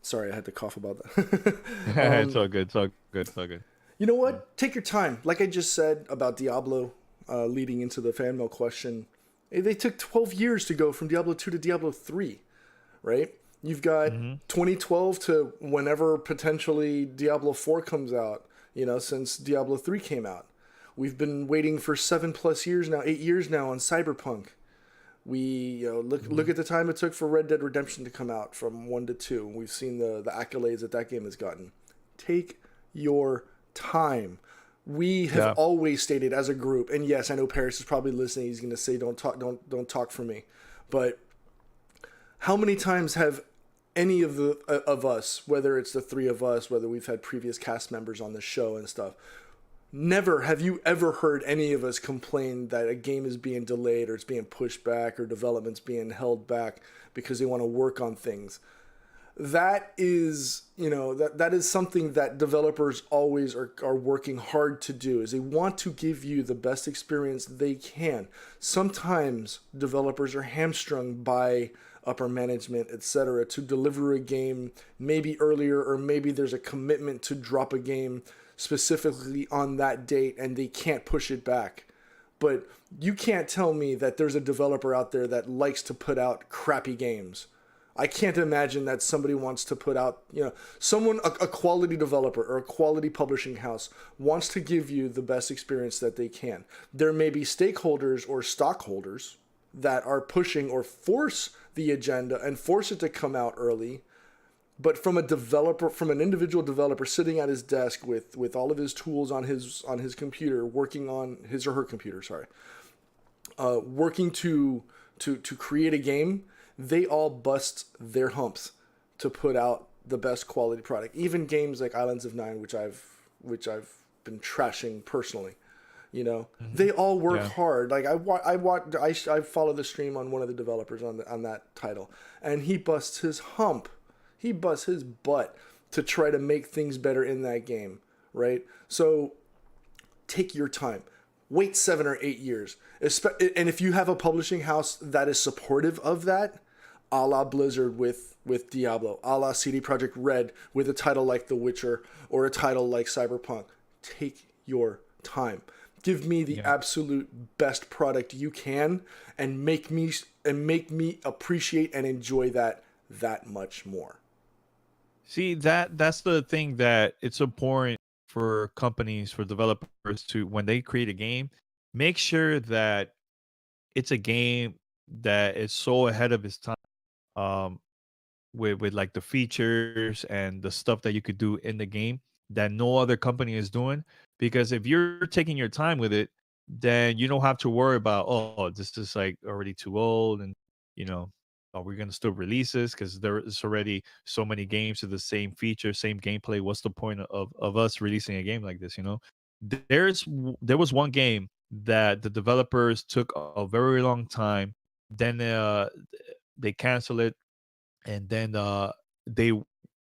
Sorry, I had to cough about that.
It's all good. It's all good. It's all good.
You know what? Take your time. Like I just said about Diablo, leading into the fan mail question, they took 12 years to go from Diablo 2 to Diablo 3, right? You've got 2012 to whenever potentially Diablo 4 comes out, since Diablo 3 came out. We've been waiting for 7+ years now, 8 years now on Cyberpunk. We look at the time it took for Red Dead Redemption to come out from 1 to 2. We've seen the accolades that game has gotten. Take your time. We have always stated as a group, and yes, I know Paris is probably listening. He's going to say, "Don't talk for me." But how many times have any of us, whether it's the three of us, whether we've had previous cast members on the show and stuff, never have you ever heard any of us complain that a game is being delayed or it's being pushed back or development's being held back because they want to work on things? that is, that is something that developers always are working hard to do, is they want to give you the best experience they can. Sometimes developers are hamstrung by upper management, etc., to deliver a game maybe earlier, or maybe there's a commitment to drop a game specifically on that date and they can't push it back. But you can't tell me that there's a developer out there that likes to put out crappy games. I can't imagine that somebody wants to put out, a quality developer or a quality publishing house wants to give you the best experience that they can. There may be stakeholders or stockholders that are pushing or force the agenda and force it to come out early. But from an individual developer sitting at his desk with all of his tools on his computer, working on his or her computer, working to create a game, they all bust their humps to put out the best quality product. Even games like Islands of Nine, which I've been trashing personally, they all work hard. Like I follow the stream on one of the developers on that title, and he busts his hump. He busts his butt to try to make things better in that game, right? So take your time. Wait 7 or 8 years. And if you have a publishing house that is supportive of that, a la Blizzard with Diablo, a la CD Projekt Red with a title like The Witcher or a title like Cyberpunk, take your time. Give me the absolute best product you can, and make me appreciate and enjoy that much more.
See, that's the thing, that it's important for companies, for developers to, when they create a game, make sure that it's a game that is so ahead of its time, um, with like the features and the stuff that you could do in the game that no other company is doing. Because if you're taking your time with it, then you don't have to worry about, oh, this is like already too old, and you know, are we gonna still release this? Because there is already so many games with the same feature, same gameplay. What's the point of us releasing a game like this? There was one game that the developers took a very long time. Then they canceled it, and then they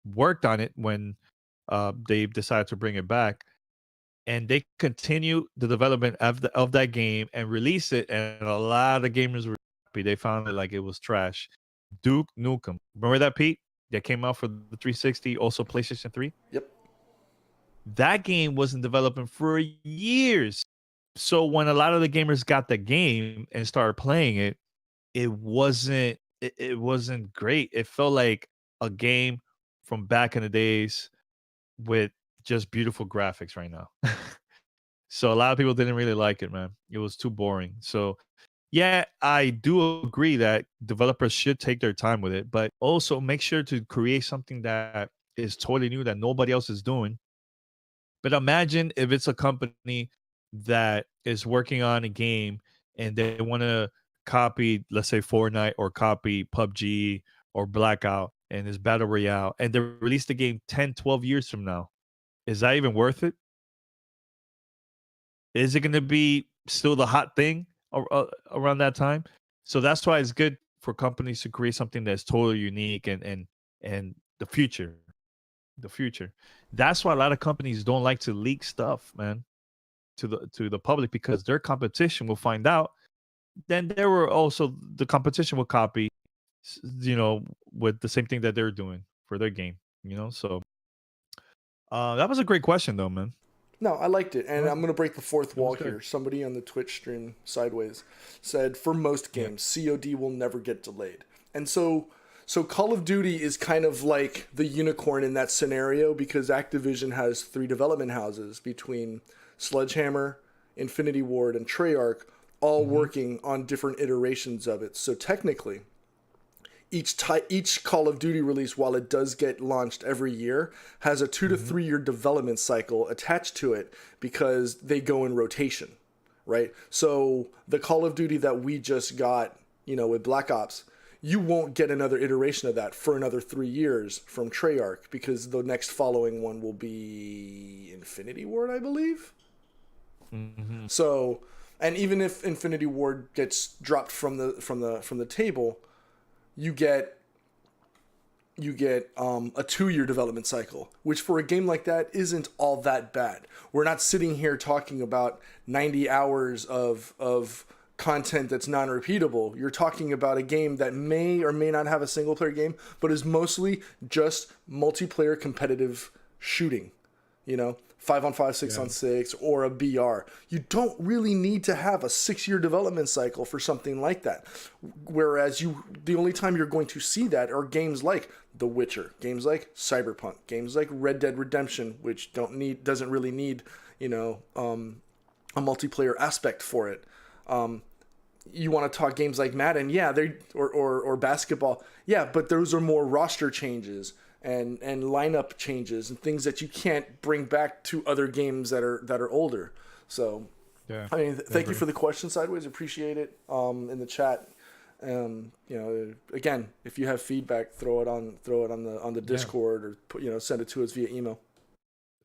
worked on it when they decided to bring it back, and they continue the development of that game and release it, and a lot of gamers were happy. They found it like it was trash. Duke Nukem, remember that, Pete? That came out for the 360, also PlayStation 3.
Yep.
That game was in development for years. So when a lot of the gamers got the game and started playing it, it wasn't great. It felt like a game from back in the days with just beautiful graphics right now. So a lot of people didn't really like it, man. It was too boring. So yeah, I do agree that developers should take their time with it, but also make sure to create something that is totally new that nobody else is doing. But imagine if it's a company that is working on a game and they want to copy, let's say, Fortnite, or copy PUBG or Blackout, and it's Battle Royale, and they release the game 10, 12 years from now. Is that even worth it? Is it going to be still the hot thing around that time? So that's why it's good for companies to create something that's totally unique and the future. The future. That's why a lot of companies don't like to leak stuff, man, to the public, because their competition will find out. Then there were also the competition will copy, with the same thing that they're doing for their game. So that was a great question, though, man.
No, I liked it, and I'm going to break the fourth wall here. Somebody on the Twitch stream, Sideways, said, for most games, COD will never get delayed. And so Call of Duty is kind of like the unicorn in that scenario, because Activision has 3 development houses between Sledgehammer, Infinity Ward, and Treyarch, all working on different iterations of it. So technically, each Call of Duty release, while it does get launched every year, has a 2 to 3 year development cycle attached to it, because they go in rotation, right? So the Call of Duty that we just got, with Black Ops, you won't get another iteration of that for another 3 years from Treyarch, because the next following one will be Infinity Ward, I believe. So, and even if Infinity Ward gets dropped from the table, you get you get a 2-year development cycle, which for a game like that isn't all that bad. We're not sitting here talking about 90 hours of content that's non-repeatable. You're talking about a game that may or may not have a single player game, but is mostly just multiplayer competitive shooting. 5-on-5, 6-on-6, or a BR. You don't really need to have a 6-year development cycle for something like that. Whereas the only time you're going to see that are games like The Witcher, games like Cyberpunk, games like Red Dead Redemption, which doesn't really need, a multiplayer aspect for it. You want to talk games like Madden, yeah, or basketball, yeah, but those are more roster changes and lineup changes and things that you can't bring back to other games that are older. So,
yeah,
thank you for the question, Sideways. Appreciate it. In the chat, again, if you have feedback, throw it on the Discord, or send it to us via email.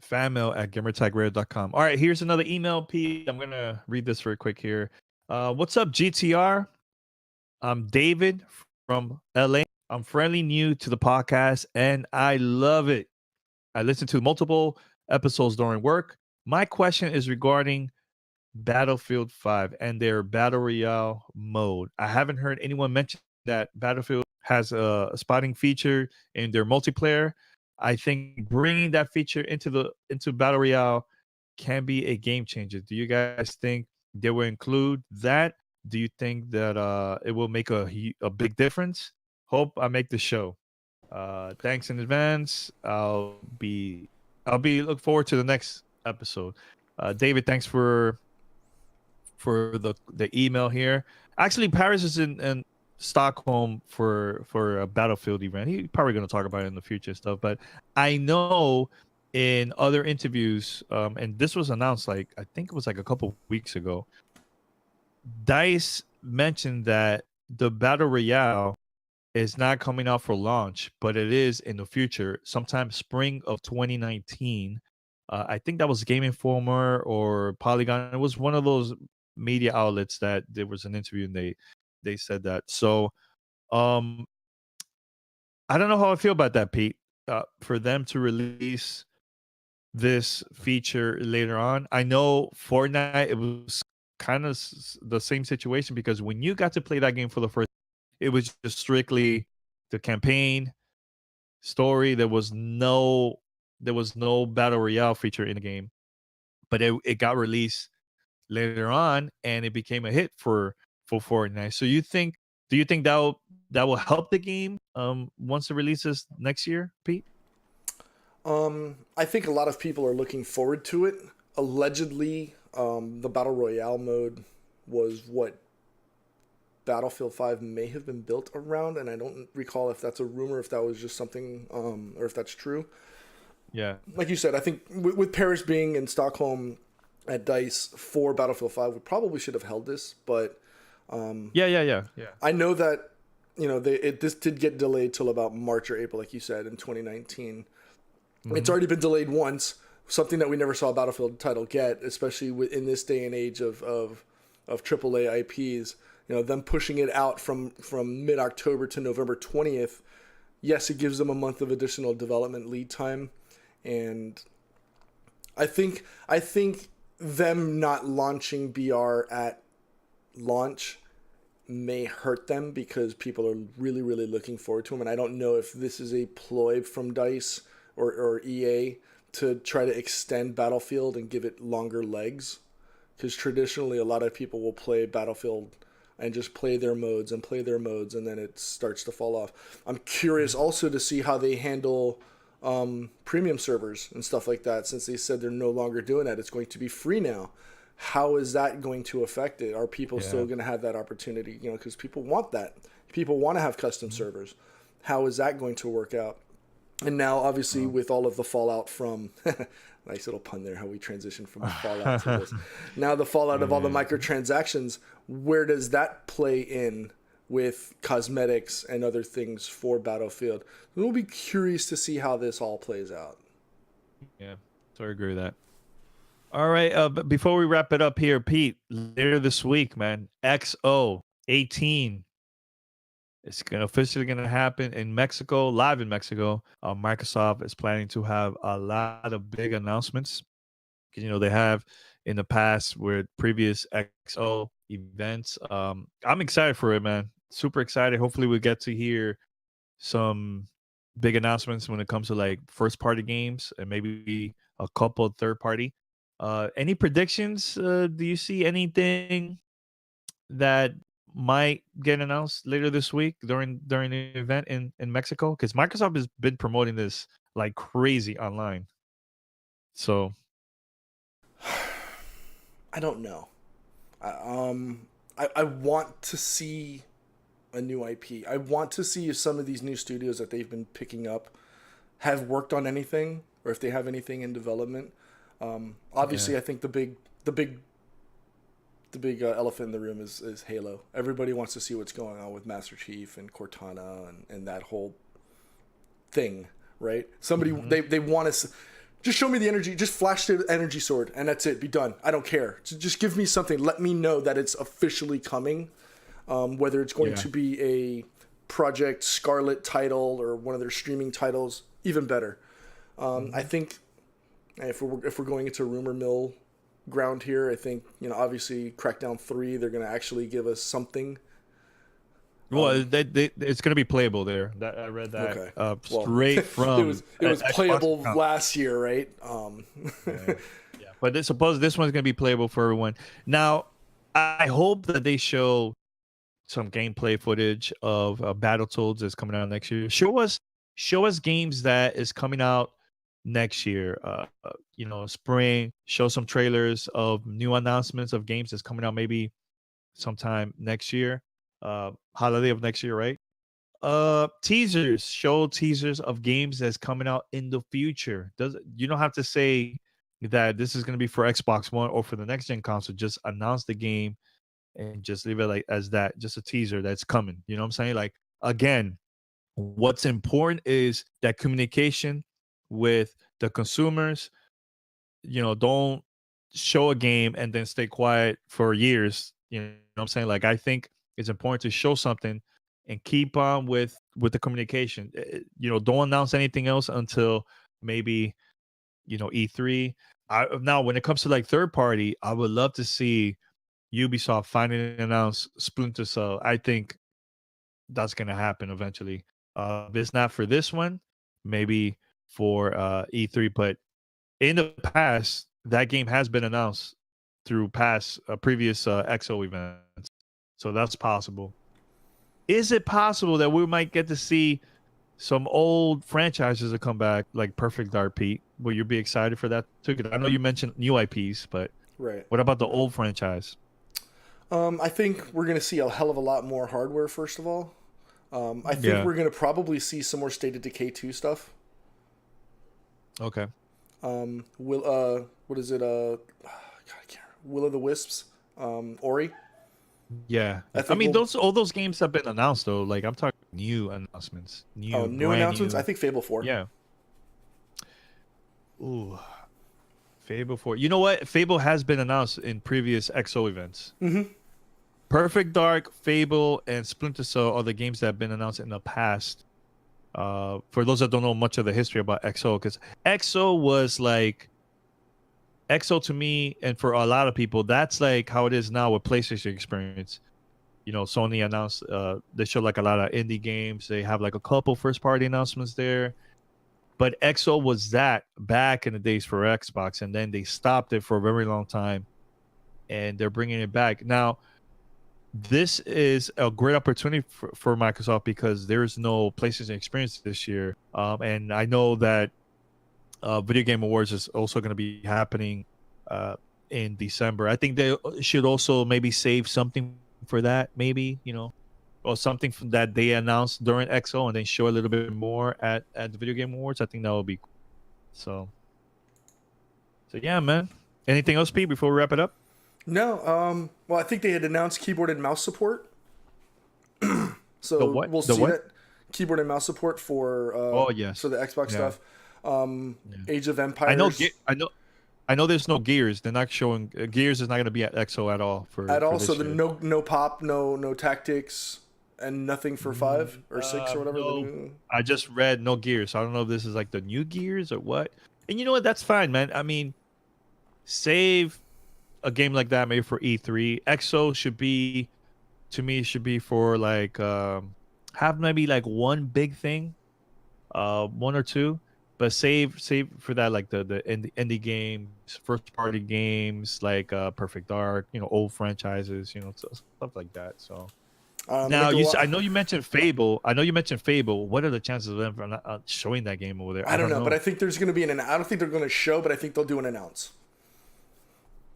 fanmail@gamertagradio.com. All right, here's another email, Pete. I'm gonna read this very quick here. What's up, GTR? I'm David from LA. I'm fairly new to the podcast and I love it. I listen to multiple episodes during work. My question is regarding Battlefield 5 and their Battle Royale mode. I haven't heard anyone mention that Battlefield has a spotting feature in their multiplayer. I think bringing that feature into Battle Royale can be a game changer. Do you guys think they will include that? Do you think that it will make a big difference? Hope I make the show. Thanks in advance. Look forward to the next episode. David, thanks for the email here. Actually, Paris is in Stockholm for a Battlefield event. He's probably going to talk about it in the future and stuff. But I know in other interviews, and this was announced I think it was a couple weeks ago. DICE mentioned that the Battle Royale is not coming out for launch, but it is in the future, sometime spring of 2019. I think that was Game Informer or Polygon. It was one of those media outlets that there was an interview and they said that. So I don't know how I feel about that, Pete. For them to release this feature later on. I know Fortnite, it was kind of the same situation because when you got to play that game for the first, it was just strictly the campaign story. There was no battle royale feature in the game, but it got released later on and it became a hit for Fortnite. So do you think that will help the game once it releases next year, Pete?
I think a lot of people are looking forward to it. Allegedly, the Battle Royale mode was what Battlefield 5 may have been built around, and I don't recall if that's a rumor, if that was just something, or if that's true.
Yeah.
Like you said, I think with Paris being in Stockholm at DICE for Battlefield 5, we probably should have held this, but...
Yeah.
I know that, this did get delayed till about March or April, like you said, in 2019. Mm-hmm. It's already been delayed once, something that we never saw a Battlefield title get, especially in this day and age of AAA IPs. Them pushing it out from mid-October to November 20th. Yes, it gives them a month of additional development lead time, and I think them not launching BR at launch may hurt them because people are really, really looking forward to them, and I don't know if this is a ploy from DICE or EA to try to extend Battlefield and give it longer legs, because traditionally a lot of people will play Battlefield and just play their modes, and then it starts to fall off. I'm curious also to see how they handle premium servers and stuff like that, since they said they're no longer doing that. It's going to be free now. How is that going to affect it? Are people still going to have that opportunity? Because people want that. People want to have custom servers. How is that going to work out? And now, obviously, with all of the fallout from... nice little pun there, how we transition from Fallout to this. Now the fallout of all the microtransactions, where does that play in with cosmetics and other things for Battlefield? We'll be curious to see how this all plays out.
Yeah, so I agree with that. All right, but before we wrap it up here, Pete, later this week, man, XO 18 It's officially gonna happen in Mexico, live in Mexico. Microsoft is planning to have a lot of big announcements. 'Cause, they have in the past with previous XO events. I'm excited for it, man. Super excited. Hopefully, we get to hear some big announcements when it comes to like first party games and maybe a couple of third party. Any predictions? Do you see anything that might get announced later this week during the event in Mexico? Because Microsoft has been promoting this like crazy online. So
I don't know. I want to see a new IP. I want to see if some of these new studios that they've been picking up have worked on anything, or if they have anything in development. Obviously,
yeah.
I think the big elephant in the room is Halo. Everybody wants to see what's going on with Master Chief and Cortana and that whole thing, right? Somebody
Mhm.
they want to just show me the energy, just flash the energy sword, and that's it. Be done. I don't care. Just give me something. Let me know that it's officially coming. Whether it's going
Yeah.
to be a Project Scarlet title or one of their streaming titles, even better. I
Mhm.
think if we're going into rumor mill ground here, I think obviously Crackdown 3, they're going to actually give us something.
Well, it's going to be playable there. That I read that
Okay. Well,
straight
it
from
was it was
Xbox
playable
account.
last year, right?
Yeah, yeah. But suppose this one's going to be playable for everyone. Now, I hope that they show some gameplay footage of Battletoads that's coming out next year. Show us games that is coming out next year. Spring. Show some trailers of new announcements of games that's coming out maybe sometime next year. Holiday of next year, right? Teasers. Show teasers of games that's coming out in the future. Does You don't have to say that this is going to be for Xbox One or for the next gen console. Just announce the game and just leave it like as that, just a teaser that's coming. You know what I'm saying? Like, again, what's important is that communication with the consumers. Don't show a game and then stay quiet for years. You know what I'm saying? Like, I think it's important to show something and keep on with the communication. Don't announce anything else until maybe E3. Now, when it comes to like third party, I would love to see Ubisoft finally announce Splinter Cell. I think that's gonna happen eventually. If it's not for this one, maybe for E3. But in the past, that game has been announced through previous XO events, so that's possible. Is it possible that we might get to see some old franchises that come back, like Perfect Dark, Pete? Will you be excited for that too? 'Cause I know you mentioned new IPs, but
Right.
what about the old franchise?
I think we're going to see a hell of a lot more hardware, first of all. I think
Yeah.
we're going to probably see some more State of Decay 2 stuff.
Okay.
What is it? God, I can't remember. Will of the Wisps, Ori.
Yeah,
I
yeah. I
think
mean,
we'll.
all those games have been announced though. Like, I'm talking new announcements,
Oh,
new,
new
brand
announcements. I
new.
think Fable 4.
Yeah. Ooh, Fable 4. You know what? Fable has been announced in previous XO events.
Mm-hmm.
Perfect Dark, Fable, and Splinter Cell are the games that have been announced in the past. For those that don't know much of the history about XO, because XO was like XO to me, and for a lot of people, that's like how it is now with PlayStation experience. Sony announced they show like a lot of indie games. They have like a couple first party announcements there. But XO was that back in the days for Xbox, and then they stopped it for a very long time, and they're bringing it back now. This is a great opportunity for Microsoft because there's no PlayStation experience this year, and I know that Video Game Awards is also going to be happening uh, in December. I think they should also maybe save something for that, maybe or something that they announced during XO and then show a little bit more at the Video Game Awards. I think that would be cool. So yeah, man. Anything else, Pete, before we wrap it up?
No. Well, I think they had announced keyboard and mouse support,
The
so
what?
we'll
The
see
what?
that keyboard and mouse support
Oh
for
yes.
the Xbox
Yeah.
stuff.
Yeah.
Age of
I know.
Empires
I know. There's no Gears. They're not showing Gears is not going to be at XO at all
at
for
all. So
this
the
year.
no pop, no tactics, and nothing for 5 or 6 or whatever.
No, I just read no Gears. I don't know if this is like the new Gears or what. And you know what? That's fine, man. I mean, save a game like that maybe for E3. EXO should be, to me, should be for like have maybe like one big thing, one or two, but save for that like the indie games, first party games like Perfect Dark, old franchises, stuff like that. So. Now I know you mentioned Fable. What are the chances of them not showing that game over there?
I don't know, but I think there's going to be I don't think they're going to show, but I think they'll do an announce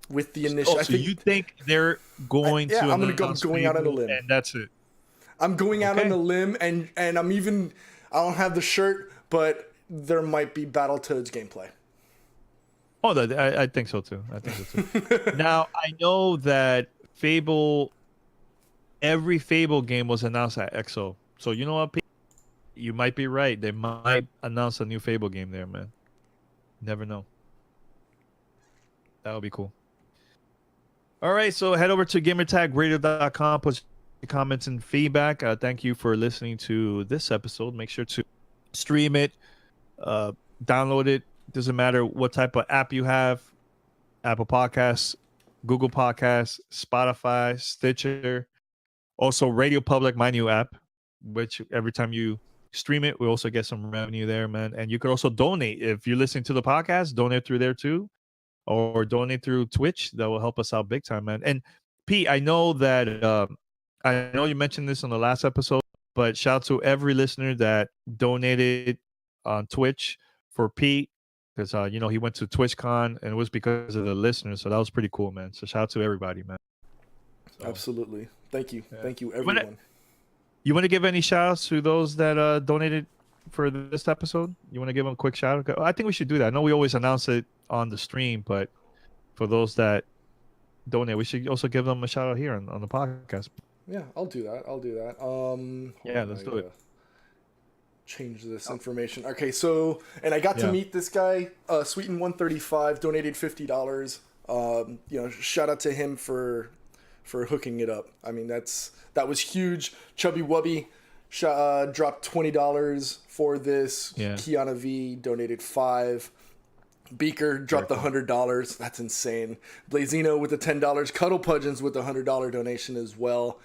with the initial.
So you think they're going to?
Yeah, I'm going out on a limb,
and that's it.
I'm going out on a limb, and I don't have the shirt, but there might be Battletoads gameplay.
Oh, I think so too. Now I know that Fable. Every Fable game was announced at EXO. So you know what, Pete? You might be right. They might announce a new Fable game there, man. Never know. That would be cool. All right, so head over to gamertagradio.com, put your comments and feedback. Thank you for listening to this episode. Make sure to stream it, download it. Doesn't matter what type of app you have. Apple Podcasts, Google Podcasts, Spotify, Stitcher. Also, Radio Public, my new app, which every time you stream it, we also get some revenue there, man. And you could also donate. If you're listening to the podcast, donate through there too, or donate through Twitch. That will help us out big time, man. And Pete, I know that I know you mentioned this on the last episode, but shout out to every listener that donated on Twitch for Pete, because he went to TwitchCon and it was because of the listeners. So that was pretty cool, man. So shout out to everybody, man. So.
Absolutely. Thank you. Yeah. Thank you, everyone.
You want to give any shout outs to those that donated for this episode? You want to give them a quick shout out? I think we should do that. I know we always announce it on the stream, but for those that donate, we should also give them a shout out here on the podcast.
Yeah, I'll do that.
Let's do it.
Change this information. Okay, so, and I got to meet this guy, Sweeten135, donated $50. Shout out to him for hooking it up. I mean, that was huge. Chubby Wubby dropped $20 for this. Yeah. Kiana V donated $5. Beaker dropped $100. That's insane. Blazino with the $10. Cuddle Pudgeons with the $100 donation as well.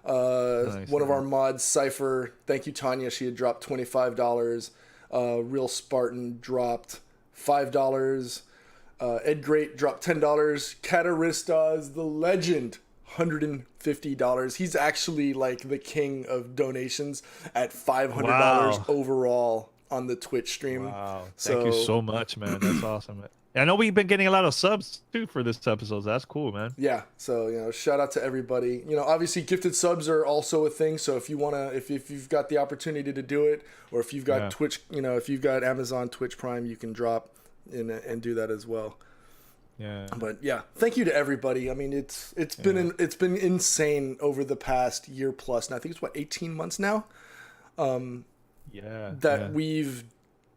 Nice, one of our mods, Cypher. Thank you, Tanya. She had dropped $25. Real Spartan dropped $5. Ed Great dropped $10. Kataristas, the legend, $150. He's actually like the king of donations at $500 overall on the Twitch stream.
Wow. Thank you so much, man. That's awesome. I know we've been getting a lot of subs too for this episode. That's cool, man.
Yeah. So, shout out to everybody. Obviously gifted subs are also a thing. So if you want to, if you've got the opportunity to do it, or if you've got Twitch, if you've got Amazon Twitch Prime, you can drop in and do that as well.
Yeah.
But yeah, thank you to everybody. I mean, it's been insane over the past year plus. And I think it's 18 months now. We've,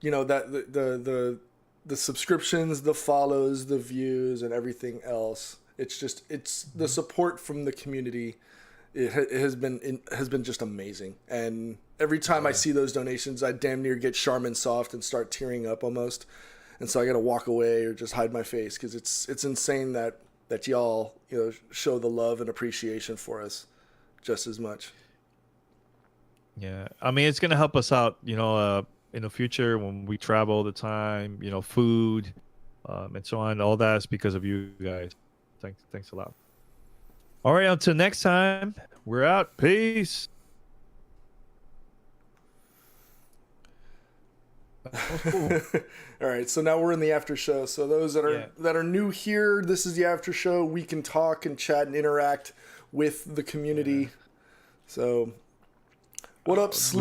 that the subscriptions, the follows, the views, and everything else. It's the support from the community. It has been just amazing. And every time I see those donations, I damn near get Charmin soft and start tearing up almost. And so I got to walk away or just hide my face because it's insane that y'all show the love and appreciation for us just as much.
Yeah, I mean it's gonna help us out, in the future when we travel all the time. Food, and so on. All that's because of you guys. Thanks a lot. All right, until next time, we're out. Peace.
Cool. All right, so now we're in the after show. So those that are new here, this is the after show. We can talk and chat and interact with the community. Yeah. So, what up, Slick?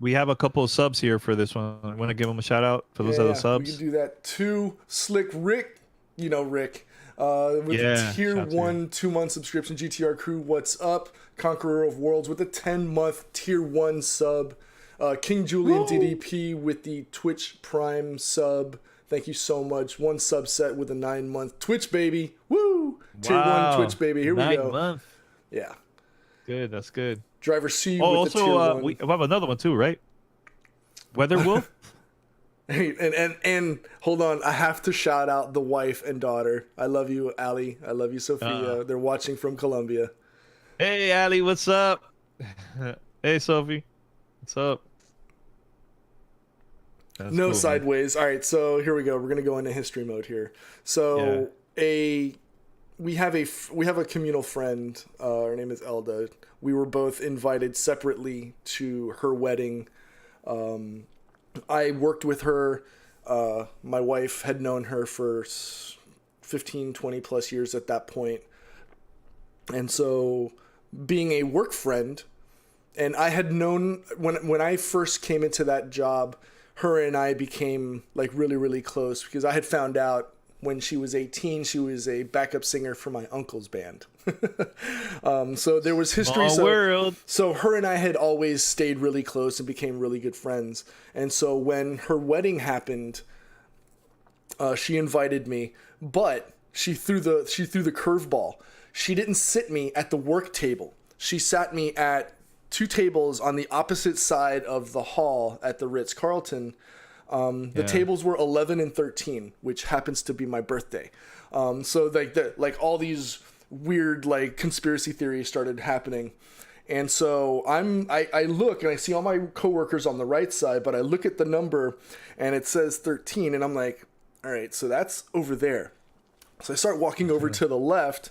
We have a couple of subs here for this one. I want to give them a shout out for those other subs.
We can do that too. Slick Rick, Rick, with the tier 1 2-month subscription. GTR Crew, what's up? Conqueror of Worlds with a 10-month tier 1 sub. King Julian DDP with the Twitch Prime sub. Thank you so much. 1 subset with a 9-month Twitch baby. Woo! Tier 1 Twitch baby. Here we go.
9 month.
Yeah.
Good. That's good.
Driver C
Oh,
with the tier
also,
1.
we have another one too, right? Weather Wolf.
Hey, and hold on, I have to shout out the wife and daughter. I love you, Allie. I love you, Sophia. They're watching from Colombia.
Hey, Ali, what's up? Hey, Sophie, what's up? That's
No
cool, man.
sideways. All right, so here we go. We're gonna go into history mode here. So we have a communal friend. Her name is Elda. We were both invited separately to her wedding. I worked with her. My wife had known her for 15, 20 plus years at that point. And so being a work friend, and I had known when I first came into that job, her and I became like really, really close because I had found out when she was 18, she was a backup singer for my uncle's band. So there was history.
Small world.
So her and I had always stayed really close and became really good friends. And so when her wedding happened, she invited me, but she threw the curveball. She didn't sit me at the work table. She sat me at 2 tables on the opposite side of the hall at the Ritz-Carlton. The tables were 11 and 13, which happens to be my birthday. So like all these weird like conspiracy theories started happening. And so I look and I see all my coworkers on the right side, but I look at the number and it says 13 and I'm like, all right, so that's over there. So I start walking over to the left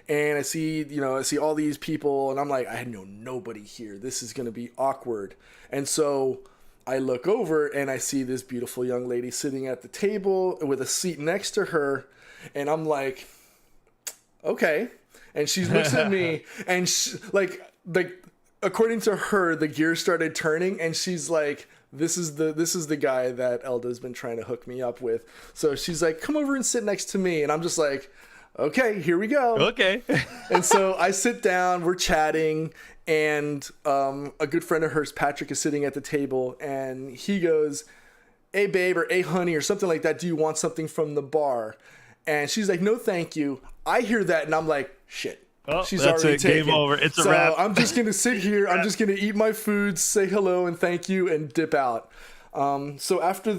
and I see all these people and I'm like, I know nobody here. This is going to be awkward. And so I look over and I see this beautiful young lady sitting at the table with a seat next to her. And I'm like, okay. And she looks at me and like according to her, the gears started turning and she's like, this is the guy that Elda's been trying to hook me up with. So she's like, come over and sit next to me. And I'm just like, okay, here we go.
Okay.
And so I sit down, we're chatting, and a good friend of hers, Patrick, is sitting at the table, and he goes, hey, babe, or hey, honey, or something like that. Do you want something from the bar? And she's like, no, thank you. I hear that, and I'm like, shit.
Oh,
she's
that's
already
it.
taken.
Game over. It's a
so
wrap.
I'm just going to sit here. I'm just going to eat my food, say hello, and thank you, and dip out. So after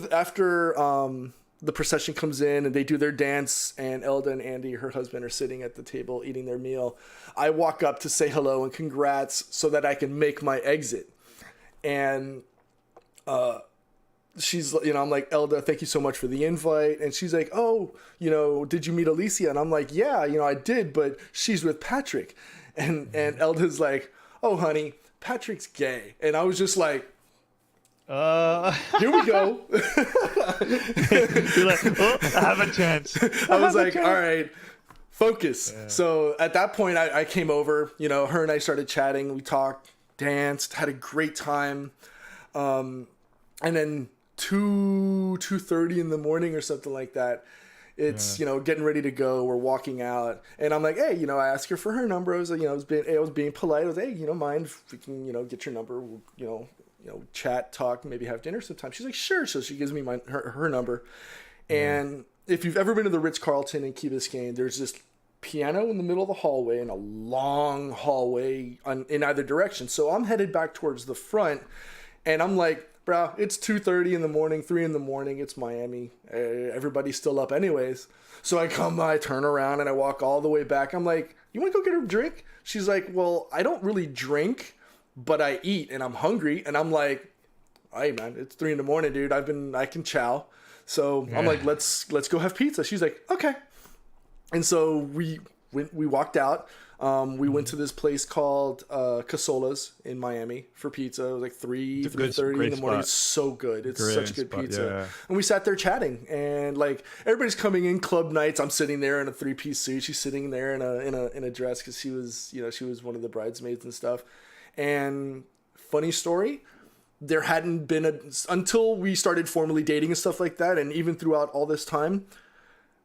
the procession comes in and they do their dance and Elda and Andy, her husband, are sitting at the table eating their meal, I walk up to say hello and congrats so that I can make my exit. And she's, I'm like, Elda, thank you so much for the invite. And she's like, oh, did you meet Alicia? And I'm like, yeah, I did, but she's with Patrick. And Elda's like, oh, honey, Patrick's gay. And I was just like, here we go.
You're like, oh, I have a chance.
I was like, all right, focus. Yeah. So at that point, I came over. Her and I started chatting. We talked, danced, had a great time. And then 2:30 in the morning or something like that, it's getting ready to go. We're walking out, and I'm like, hey, I asked her for her number. I was like, I was being polite. I was, hey, mind if we can, get your number? We'll, chat, talk, maybe have dinner sometime. She's like, sure. So she gives me her number. And if you've ever been to the Ritz-Carlton in Key Biscayne, there's this piano in the middle of the hallway and a long hallway in either direction. So I'm headed back towards the front and I'm like, bro, it's 2:30 in the morning, 3 in the morning. It's Miami. Everybody's still up anyways. So I come by, turn around and I walk all the way back. I'm like, you want to go get a drink? She's like, well, I don't really drink, but I eat and I'm hungry. And I'm like, hey man, it's 3 in the morning, dude. I can chow. So I'm like, let's go have pizza. She's like, okay. And so we walked out. We went to this place called Casola's in Miami for pizza. It was like 3:30 in the morning. It's so good. It's
great
such good
spot,
pizza.
yeah.
And we sat there chatting, and like everybody's coming in club nights. I'm sitting there in a 3-piece suit. She's sitting there in a dress because she was one of the bridesmaids and stuff. And funny story, there hadn't been until we started formally dating and stuff like that, and even throughout all this time,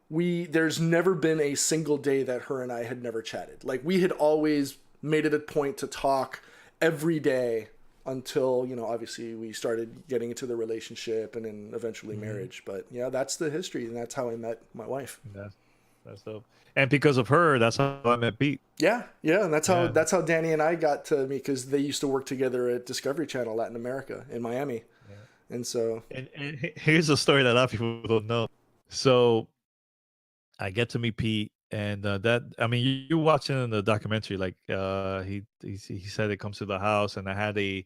there's never been a single day that her and I had never chatted. Like we had always made it a point to talk every day until, obviously we started getting into the relationship and then eventually marriage. But yeah, that's the history, and that's how I met my wife.
That's dope. And because of her, that's how I met Pete.
Yeah, and that's how Danny and I got to meet, because they used to work together at Discovery Channel Latin America in Miami, and so.
And here's a story that a lot of people don't know. So I get to meet Pete, and I mean, you watching in the documentary, like he said it comes to the house, and I had a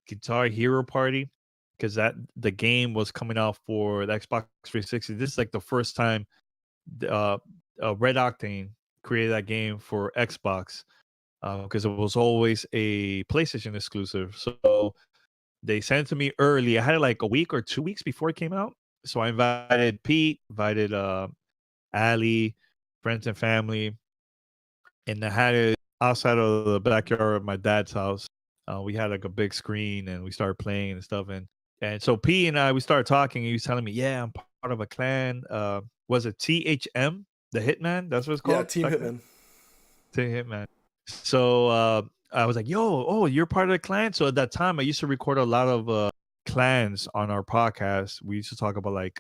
Guitar Hero party because that the game was coming out for the Xbox 360. This is like the first time uh, Red Octane created that game for Xbox because it was always a PlayStation exclusive. So they sent it to me early. I had it like a week or 2 weeks before it came out. So I invited Pete, invited Ali, friends and family, and I had it outside of the backyard of my dad's house. We had like a big screen, and we started playing and stuff. And so P and I, we started talking. And he was telling me, "Yeah, I'm part of a clan. Was it THM, the Hitman? That's what it's called.
Yeah, Team Hitman.
Team Hitman." So I was like, "Yo, oh, you're part of the clan." So at that time, I used to record a lot of clans on our podcast. We used to talk about like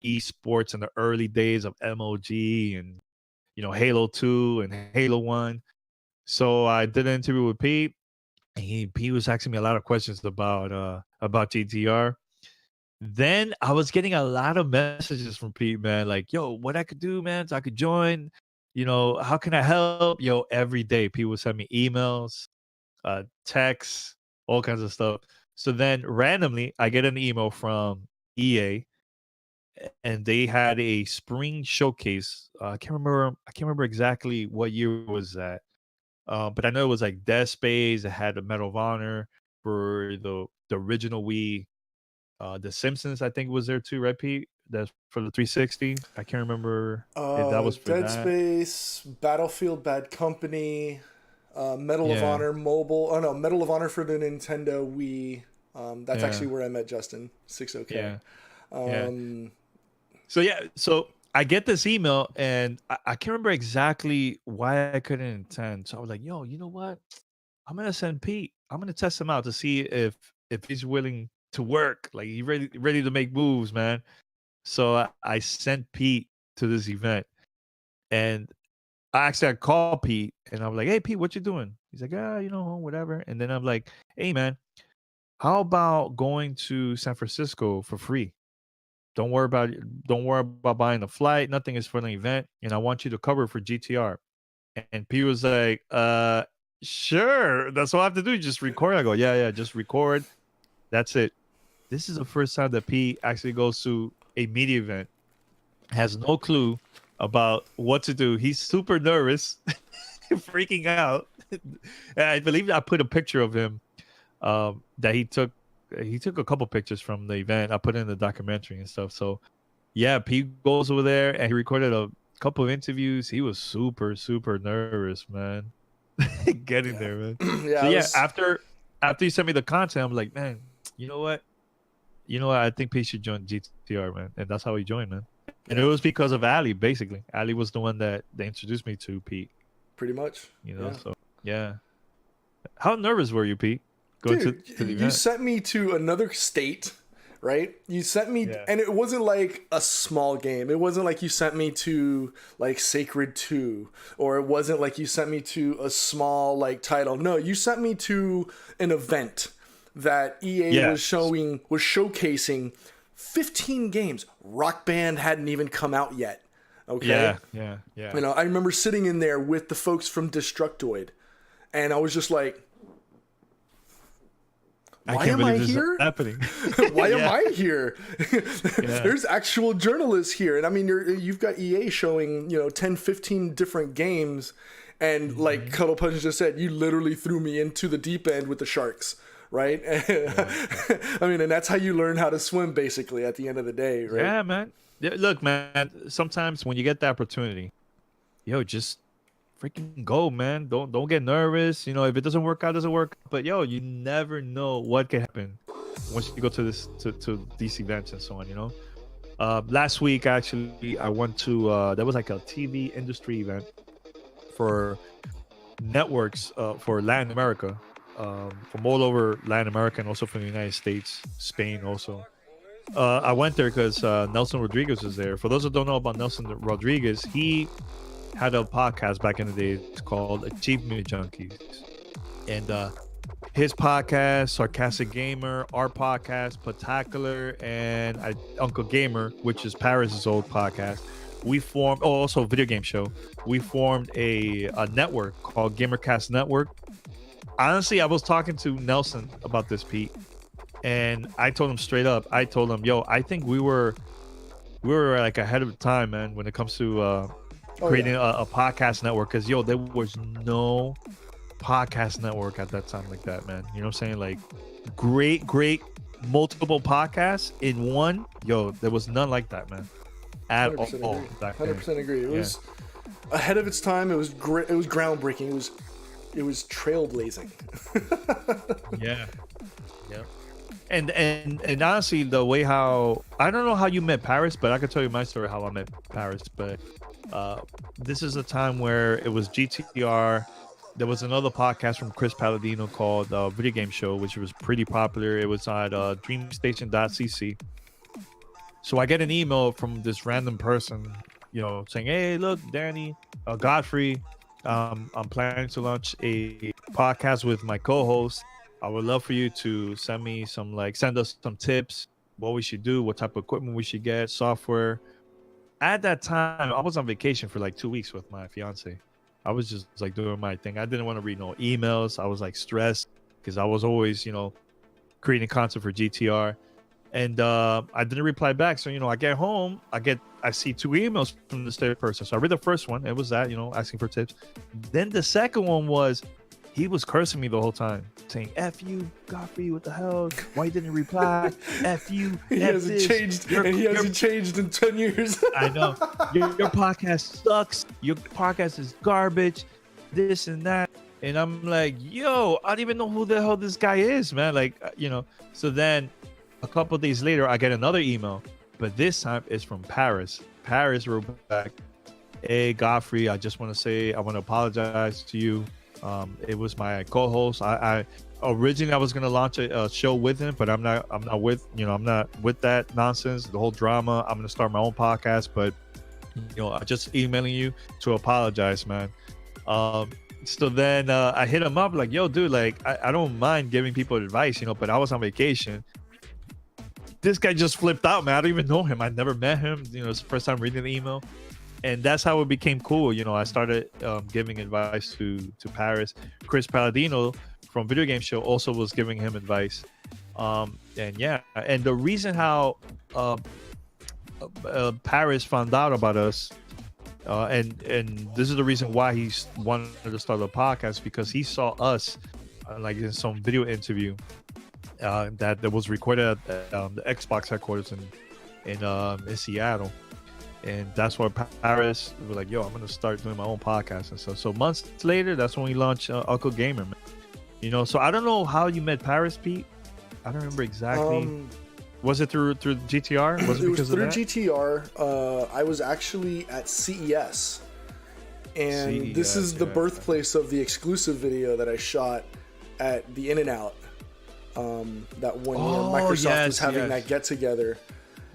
esports in the early days of MOG and Halo 2 and Halo 1. So I did an interview with Pete, and Pete was asking me a lot of questions about GTR. Then I was getting a lot of messages from Pete, man, like, "Yo, what I could do, man, so I could join, how can I help?" Every day Pete would send me emails, texts, all kinds of stuff. So then randomly I get an email from EA, and they had a spring showcase. I can't remember exactly what year was that. But I know it was like Dead Space. It had a Medal of Honor for the original Wii. The Simpsons, I think, was there too, right, Pete? That's for the 360. I can't remember if that was for
Dead
that.
Space, Battlefield, Bad Company, Medal of Honor Mobile. Oh no, Medal of Honor for the Nintendo Wii. That's actually where I met Justin. 60K.
So I get this email, and I can't remember exactly why I couldn't attend. So I was like, "Yo, you know what? I'm gonna send Pete. I'm gonna test him out to see if he's willing to work. Like he's ready to make moves, man." So I sent Pete to this event, and I called Pete, and I'm like, "Hey, Pete, what you doing?" He's like, whatever." And then I'm like, "Hey, man, how about going to San Francisco for free? Don't worry about buying a flight. Nothing is for the event, and I want you to cover for GTR." And P was like, "Sure. That's all I have to do. Just record." I go, "Yeah, just record. That's it." This is the first time that P actually goes to a media event, has no clue about what to do. He's super nervous, freaking out. And I believe I put a picture of him that he took. He took a couple pictures from the event. I put in the documentary and stuff. So yeah, Pete goes over there, and he recorded a couple of interviews. He was super, super nervous, man. Getting there, man. After you sent me the content, I'm like, "Man, you know what? I think Pete should join GTR, man." And that's how he joined, man. And it was because of Ali, basically. Ali was the one that they introduced me to Pete.
Pretty much.
So yeah. How nervous were you, Pete?
Dude, you sent me to another state, right? You sent me, and it wasn't like a small game. It wasn't like you sent me to like Sacred 2, or it wasn't like you sent me to a small like title. No, you sent me to an event that EA was showcasing 15 games. Rock Band hadn't even come out yet. Okay.
Yeah.
I remember sitting in there with the folks from Destructoid, and I was just like, why am I here? Why am I here? There's actual journalists here. And I mean, you've got EA showing, 10, 15 different games. And like Cuddle Punch just said, you literally threw me into the deep end with the sharks, right? I mean, and that's how you learn how to swim, basically, at the end of the day, right?
Yeah, man. Look, man, sometimes when you get the opportunity, just freaking go, man. Don't get nervous. If it doesn't work out, it doesn't work. But you never know what can happen once you go to these events and so on. Last week actually, I went to there was like a TV industry event for networks for Latin America, from all over Latin America, and also from the United States, Spain also. I went there because Nelson Rodriguez was there. For those who don't know about Nelson Rodriguez, he had a podcast back in the days called Achievement Junkies, and his podcast, Sarcastic Gamer, our podcast, Spectacular, and Uncle Gamer, which is Paris's old podcast. We formed, also a video game show. We formed a network called Gamercast Network. Honestly, I was talking to Nelson about this, Pete, and I told him straight up. I told him, "Yo, I think we were like ahead of the time, man, when it comes to creating a podcast network. Because there was no podcast network at that time like that, man. You know what I'm saying? Like, great multiple podcasts in one. There was none like that, man. At
100%
all.
agree.
Back then.
100% agree. It was ahead of its time. It was great. It was groundbreaking. It was trailblazing.
Yeah. And honestly, the way how I don't know how you met Paris, but I can tell you my story how I met Paris. But this is a time where it was GTR. There was another podcast from Chris Palladino called Video Game Show, which was pretty popular. It was at dreamstation.cc. So I get an email from this random person, saying, "Hey, look, Danny, Godfrey, I'm planning to launch a podcast with my co-host. I would love for you to send us some tips, what we should do, what type of equipment we should get, software." At that time, I was on vacation for like 2 weeks with my fiance. I was just like doing my thing. I didn't want to read no emails. I was like stressed because I was always, creating content for GTR. And I didn't reply back. So, I get home, I see 2 emails from this third person. So I read the first one. It was that, asking for tips. Then the second one was, he was cursing me the whole time, saying, "F you, Godfrey, what the hell? Why you didn't reply? F you,
He hasn't changed, and he hasn't changed in 10 years.
I know. Your podcast sucks. Your podcast is garbage. This and that." And I'm like, "Yo, I don't even know who the hell this guy is, man." Like, So then a couple of days later, I get another email, but this time it's from Paris. Paris wrote back, "Hey, Godfrey, I just want to say I want to apologize to you. It was my co-host. I originally I was gonna launch a show with him, but I'm not with that nonsense, the whole drama. I'm gonna start my own podcast, but I'm just emailing you to apologize, man." So then I hit him up like, "Yo, dude, like I don't mind giving people advice, but I was on vacation." This guy just flipped out, man. I don't even know him. I never met him. It's the first time reading the email. And that's how it became cool. I started giving advice to Paris. Chris Palladino from Video Game Show also was giving him advice. And the reason how Paris found out about us, and this is the reason why he wanted to start a podcast, because he saw us like in some video interview that was recorded at the Xbox headquarters in Seattle. And that's why Paris was like, "Yo, I'm gonna start doing my own podcast and stuff." So months later, that's when we launched Uncle Gamer, man. So I don't know how you met Paris, Pete. I don't remember exactly. Was it through GTR? Was it because
through
of that?
GTR. I was actually at CES, and this is the birthplace of the exclusive video that I shot at the In-N-Out. That one year Microsoft was having that get together.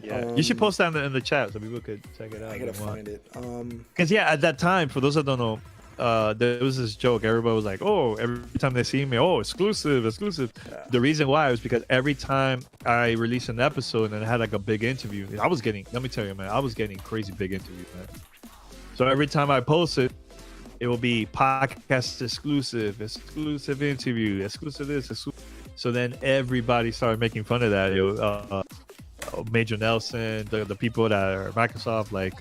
Yeah, you should post that in the chat so people could check it out.
I gotta find it.
Because at that time, for those that don't know, there was this joke. Everybody was like, "Oh, every time they see me, oh, exclusive." Yeah. The reason why was because every time I released an episode and I had like a big interview, let me tell you, man, I was getting crazy big interviews, man. So every time I posted, it will be podcast exclusive interview, exclusive this, exclusive. So then everybody started making fun of that. Major Nelson, the people that are Microsoft, like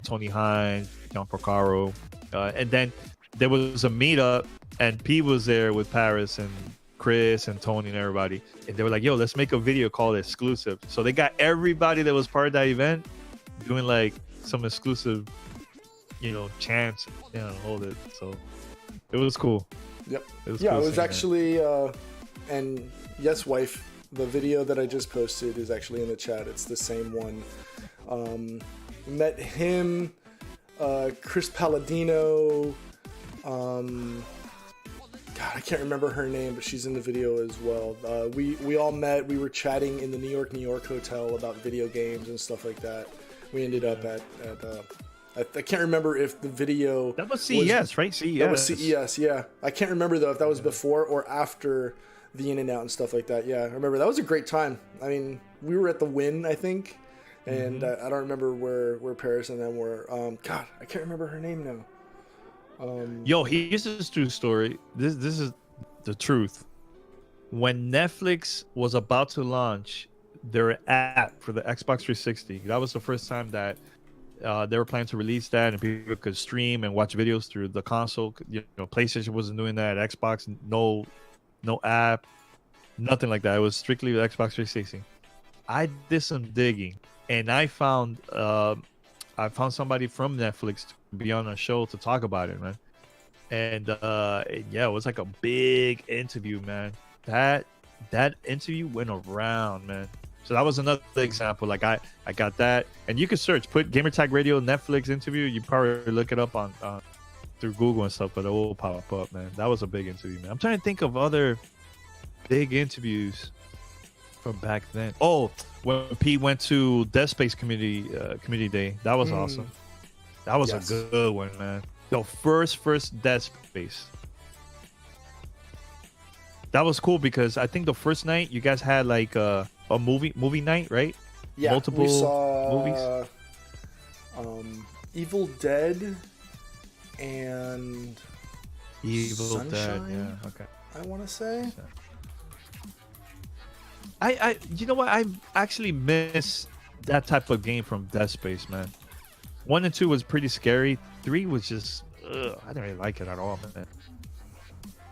Tony Hines, John Porcaro, and then there was a meetup, and P was there with Paris and Chris and Tony and everybody, and they were like, "Yo, let's make a video called Exclusive." So they got everybody that was part of that event doing like some exclusive, chants, hold it. So it was cool.
Yep.
It was
it was actually, and yes, wife. The video that I just posted is actually in the chat. It's the same one. Met him, Chris Palladino. God, God, I can't remember her name, but she's in the video as well. We all met. We were chatting in the New York hotel about video games and stuff like that. We ended up at I can't remember if the video
that was CES, right? CES.
That was CES, yeah. I can't remember though if that was before or after the In and Out and stuff like that. Yeah, I remember that was a great time. I mean, we were at the Win, I think, and I don't remember where Paris and them were. God, I can't remember her name now.
Yo, here's this true story. This is the truth. When Netflix was about to launch their app for the Xbox 360, that was the first time that they were planning to release that, and people could stream and watch videos through the console. You know, PlayStation wasn't doing that. Xbox, no app, nothing like that. It was strictly the Xbox 360. I did some digging, and I found somebody from Netflix to be on a show to talk about it, man. And yeah, it was like a big interview, man. That interview went around, man. So that was another example. Like I got that, and you can search, put Gamertag Radio Netflix interview. You probably look it up on through Google and stuff, but it will pop up, man. That was a big interview, man. I'm trying to think of other big interviews from back then. Oh, when Pete went to Dead Space Community Day, that was awesome. That was a good one, man. The first Dead Space. That was cool because I think the first night you guys had like a movie night, right?
Yeah,
multiple
we saw
movies.
Evil Dead and
Evil
Sunshine,
Dead. Yeah, okay.
I want to say.
I you know what? I actually miss that type of game from Dead Space, man. 1 and 2 was pretty scary. 3 was just I didn't really like it at all, man.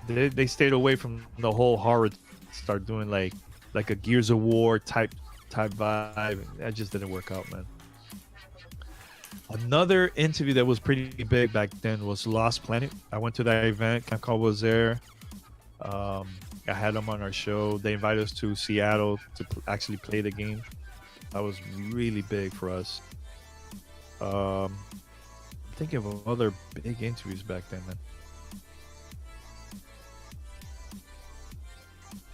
They stayed away from the whole horror, start doing like a Gears of War type vibe. That just didn't work out, man. Another interview that was pretty big back then was Lost Planet. I went to that event. Capcom was there. I had them on our show. They invited us to Seattle to actually play the game. That was really big for us. I'm thinking of other big interviews back then, man.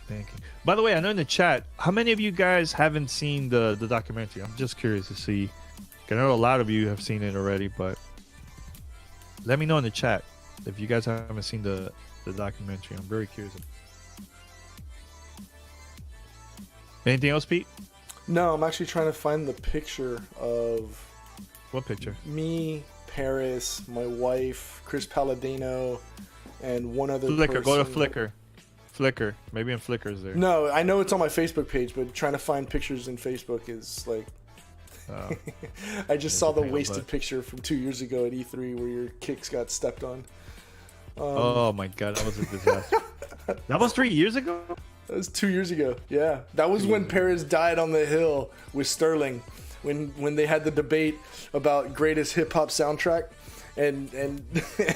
Thinking. By the way, I know in the chat, how many of you guys haven't seen the documentary? I'm just curious to see. I know a lot of you have seen it already, but let me know in the chat if you guys haven't seen the documentary. I'm very curious. Anything else, Pete?
No, I'm actually trying to find the picture of
what picture?
Me, Paris, my wife, Chris Palladino, and one other
Flickr.
person.
Go to Flickr. Maybe in Flickr is there.
No, I know it's on my Facebook page, but trying to find pictures in Facebook is like... I just saw the wasted picture from 2 years ago at E3 where your kicks got stepped on.
Oh my god, that was a disaster. That was 3 years ago?
That was 2 years ago. Yeah, that was when Perez died on the hill with Sterling, when they had the debate about greatest hip hop soundtrack, and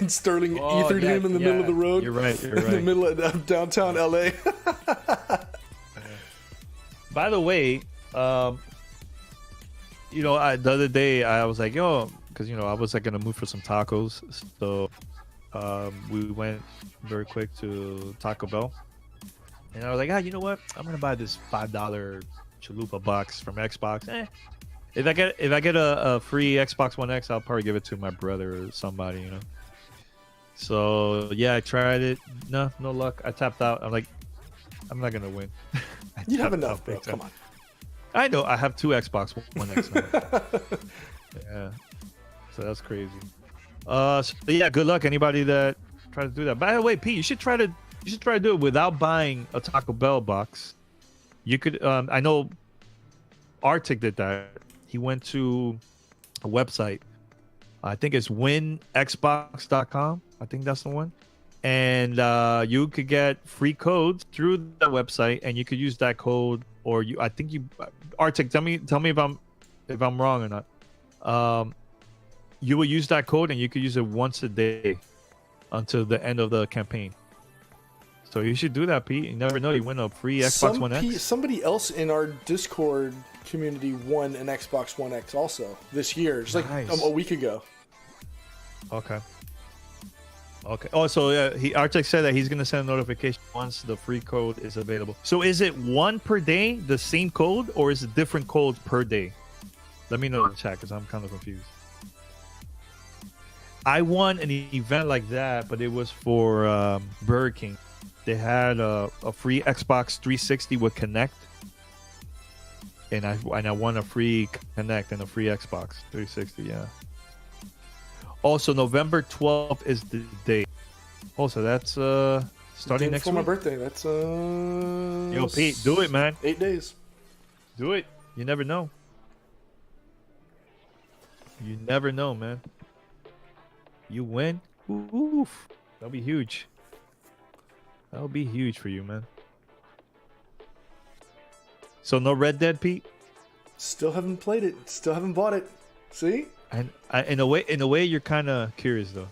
Sterling ethered him in the middle of the road.
You're right.
In the middle of downtown LA.
By the way, you know, the other day I was like, yo, because I was like in the mood for some tacos, so we went very quick to Taco Bell. And I was like, you know what? I'm gonna buy this $5 chalupa box from Xbox. If I get a free Xbox One X, I'll probably give it to my brother or somebody, So yeah, I tried it. No luck. I tapped out. I'm like, I'm not gonna win.
You have enough, bro. Come on.
I know. I have 2 Xbox One X now. Yeah. So that's crazy. So yeah, good luck anybody that try to do that. By the way, Pete, you should try to do it without buying a Taco Bell box. You could I know Arctic did that. He went to a website. I think it's winxbox.com. I think that's the one. And you could get free codes through the website, and you could use that code, or Arctic, tell me if I'm wrong or not. You will use that code, and you could use it once a day until the end of the campaign. So you should do that, Pete. You never know, you win a free Xbox One X.
Somebody else in our Discord community won an Xbox One X also this year, just like a week ago.
Okay. Okay. Oh, so Arctic said that he's gonna send a notification once the free code is available. So is it one per day, the same code, or is it different codes per day? Let me know in the chat because I'm kind of confused. I won an event like that, but it was for Burger King. They had a free Xbox 360 with Connect, and I won a free Connect and a free Xbox 360. Yeah. Also, November 12th is the date. Also, that's starting next week.
For my birthday. That's
Yo, Pete, do it, man.
8 days.
Do it. You never know. You never know, man. You win. Oof. That'll be huge. That'll be huge for you, man. So no Red Dead, Pete?
Still haven't played it. Still haven't bought it. See?
And in a way, you're kind of curious though.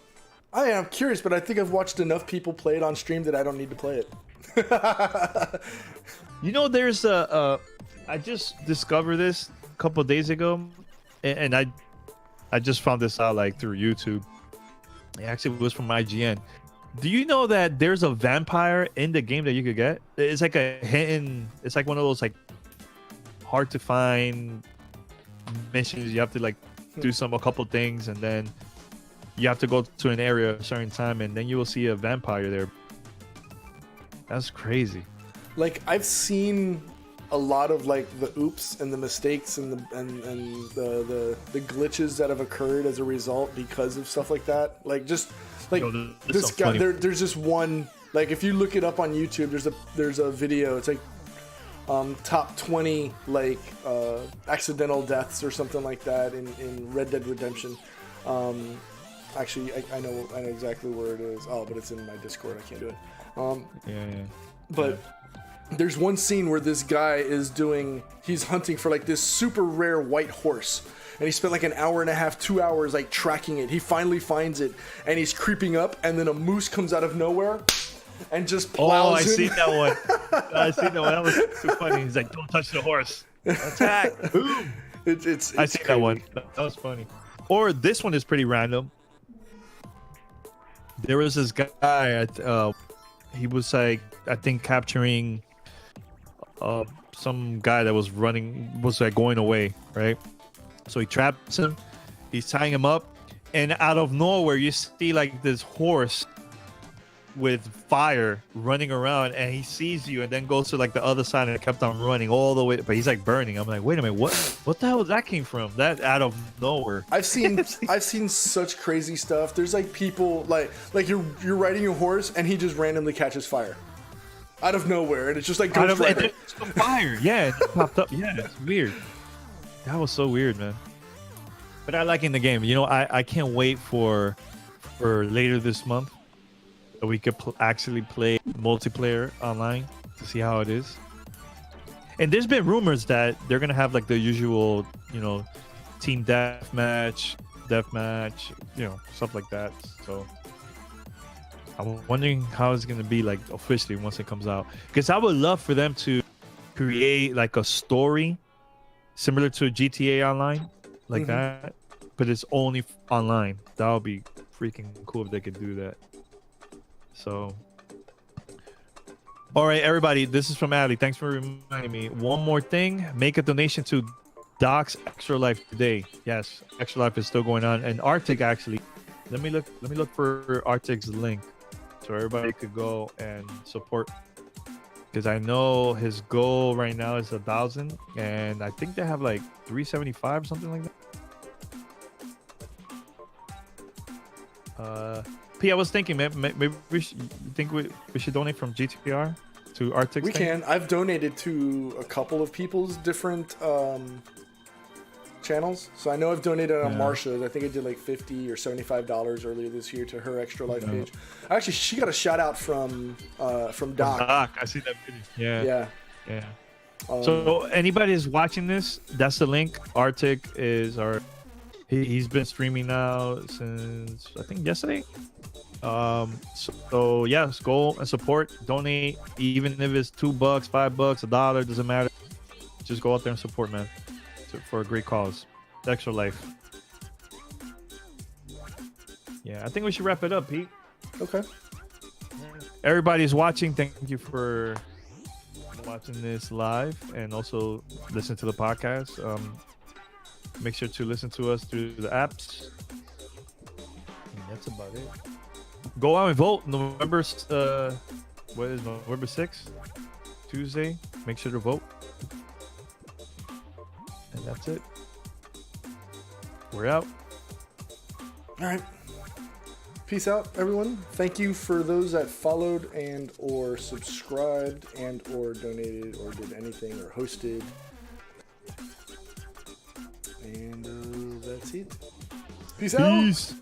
I am curious, but I think I've watched enough people play it on stream that I don't need to play it.
You know, there's I just discovered this a couple of days ago, and I just found this out like through YouTube. It actually was from IGN. Do you know that there's a vampire in the game that you could get? It's like a hidden. It's like one of those like hard to find missions. You have to like do a couple things, and then you have to go to an area at a certain time, and then you will see a vampire there. That's crazy.
Like, I've seen a lot of like the oops and the mistakes and the glitches that have occurred as a result because of stuff like that. Like, just like this guy, there's just one. Like, if you look it up on YouTube, there's a video. It's like top 20 like accidental deaths or something like that in Red Dead Redemption. Actually, I know exactly where it is. Oh, but it's in my Discord. I can't do it. But there's one scene where this guy he's hunting for like this super rare white horse. And he spent like an hour and a half, 2 hours like tracking it. He finally finds it and he's creeping up, and then a moose comes out of nowhere and just plows him.
I seen that one. I seen that one. That was too funny. He's like, "Don't touch the horse. Attack!" Boom.
It's
I seen that one. That was funny. Or this one is pretty random. There was this guy. He was like, I think, capturing some guy that was like going away, right? So he traps him. He's tying him up, and out of nowhere, you see like this horse with fire running around, and he sees you and then goes to like the other side and kept on running all the way, but he's like burning. I'm like, wait a minute, what the hell that came from? That out of nowhere.
I've seen such crazy stuff. There's like people like you're riding your horse and he just randomly catches fire out of nowhere, and it's just like goes right
fire. Yeah, it popped up. Yeah, it's weird. That was so weird, man. But I like in the game. You know, I can't wait for later this month that we could actually play multiplayer online to see how it is. And there's been rumors that they're gonna have like the usual, you know, team deathmatch, you know, stuff like that. So I'm wondering how it's gonna be like officially once it comes out. Because I would love for them to create like a story similar to GTA Online, like that, but it's only online. That would be freaking cool if they could do that. So, all right, everybody, this is from Addy. Thanks for reminding me. One more thing, make a donation to Doc's Extra Life today. Yes, Extra Life is still going on, and Arctic actually. Let me look for Arctic's link so everybody could go and support. Because I know his goal right now is 1,000, and I think they have like 375 or something like that. P, I was thinking, man, maybe we should donate from GTR to Arctic.
We can. I've donated to a couple of people's different channels. So I know I've donated on Marsha's. I think I did like $50 or $75 earlier this year to her Extra Life page. Actually, she got a shout out from Doc.
Doc, I see that video. Yeah. So anybody is watching this, that's the link. Arctic is he's been streaming now since I think yesterday. So yes, go and support, donate, even if it's $2, $5, $1, doesn't matter. Just go out there and support, man, for a great cause. Extra Life. Yeah, I think we should wrap it up, Pete.
Okay.
Everybody's watching. Thank you for watching this live and also listen to the podcast. Make sure to listen to us through the apps. And that's about it. Go out and vote. November 6th? Tuesday. Make sure to vote. And that's it. We're out.
All right. Peace out, everyone. Thank you for those that followed and or subscribed and or donated or did anything or hosted. And that's it. Peace out.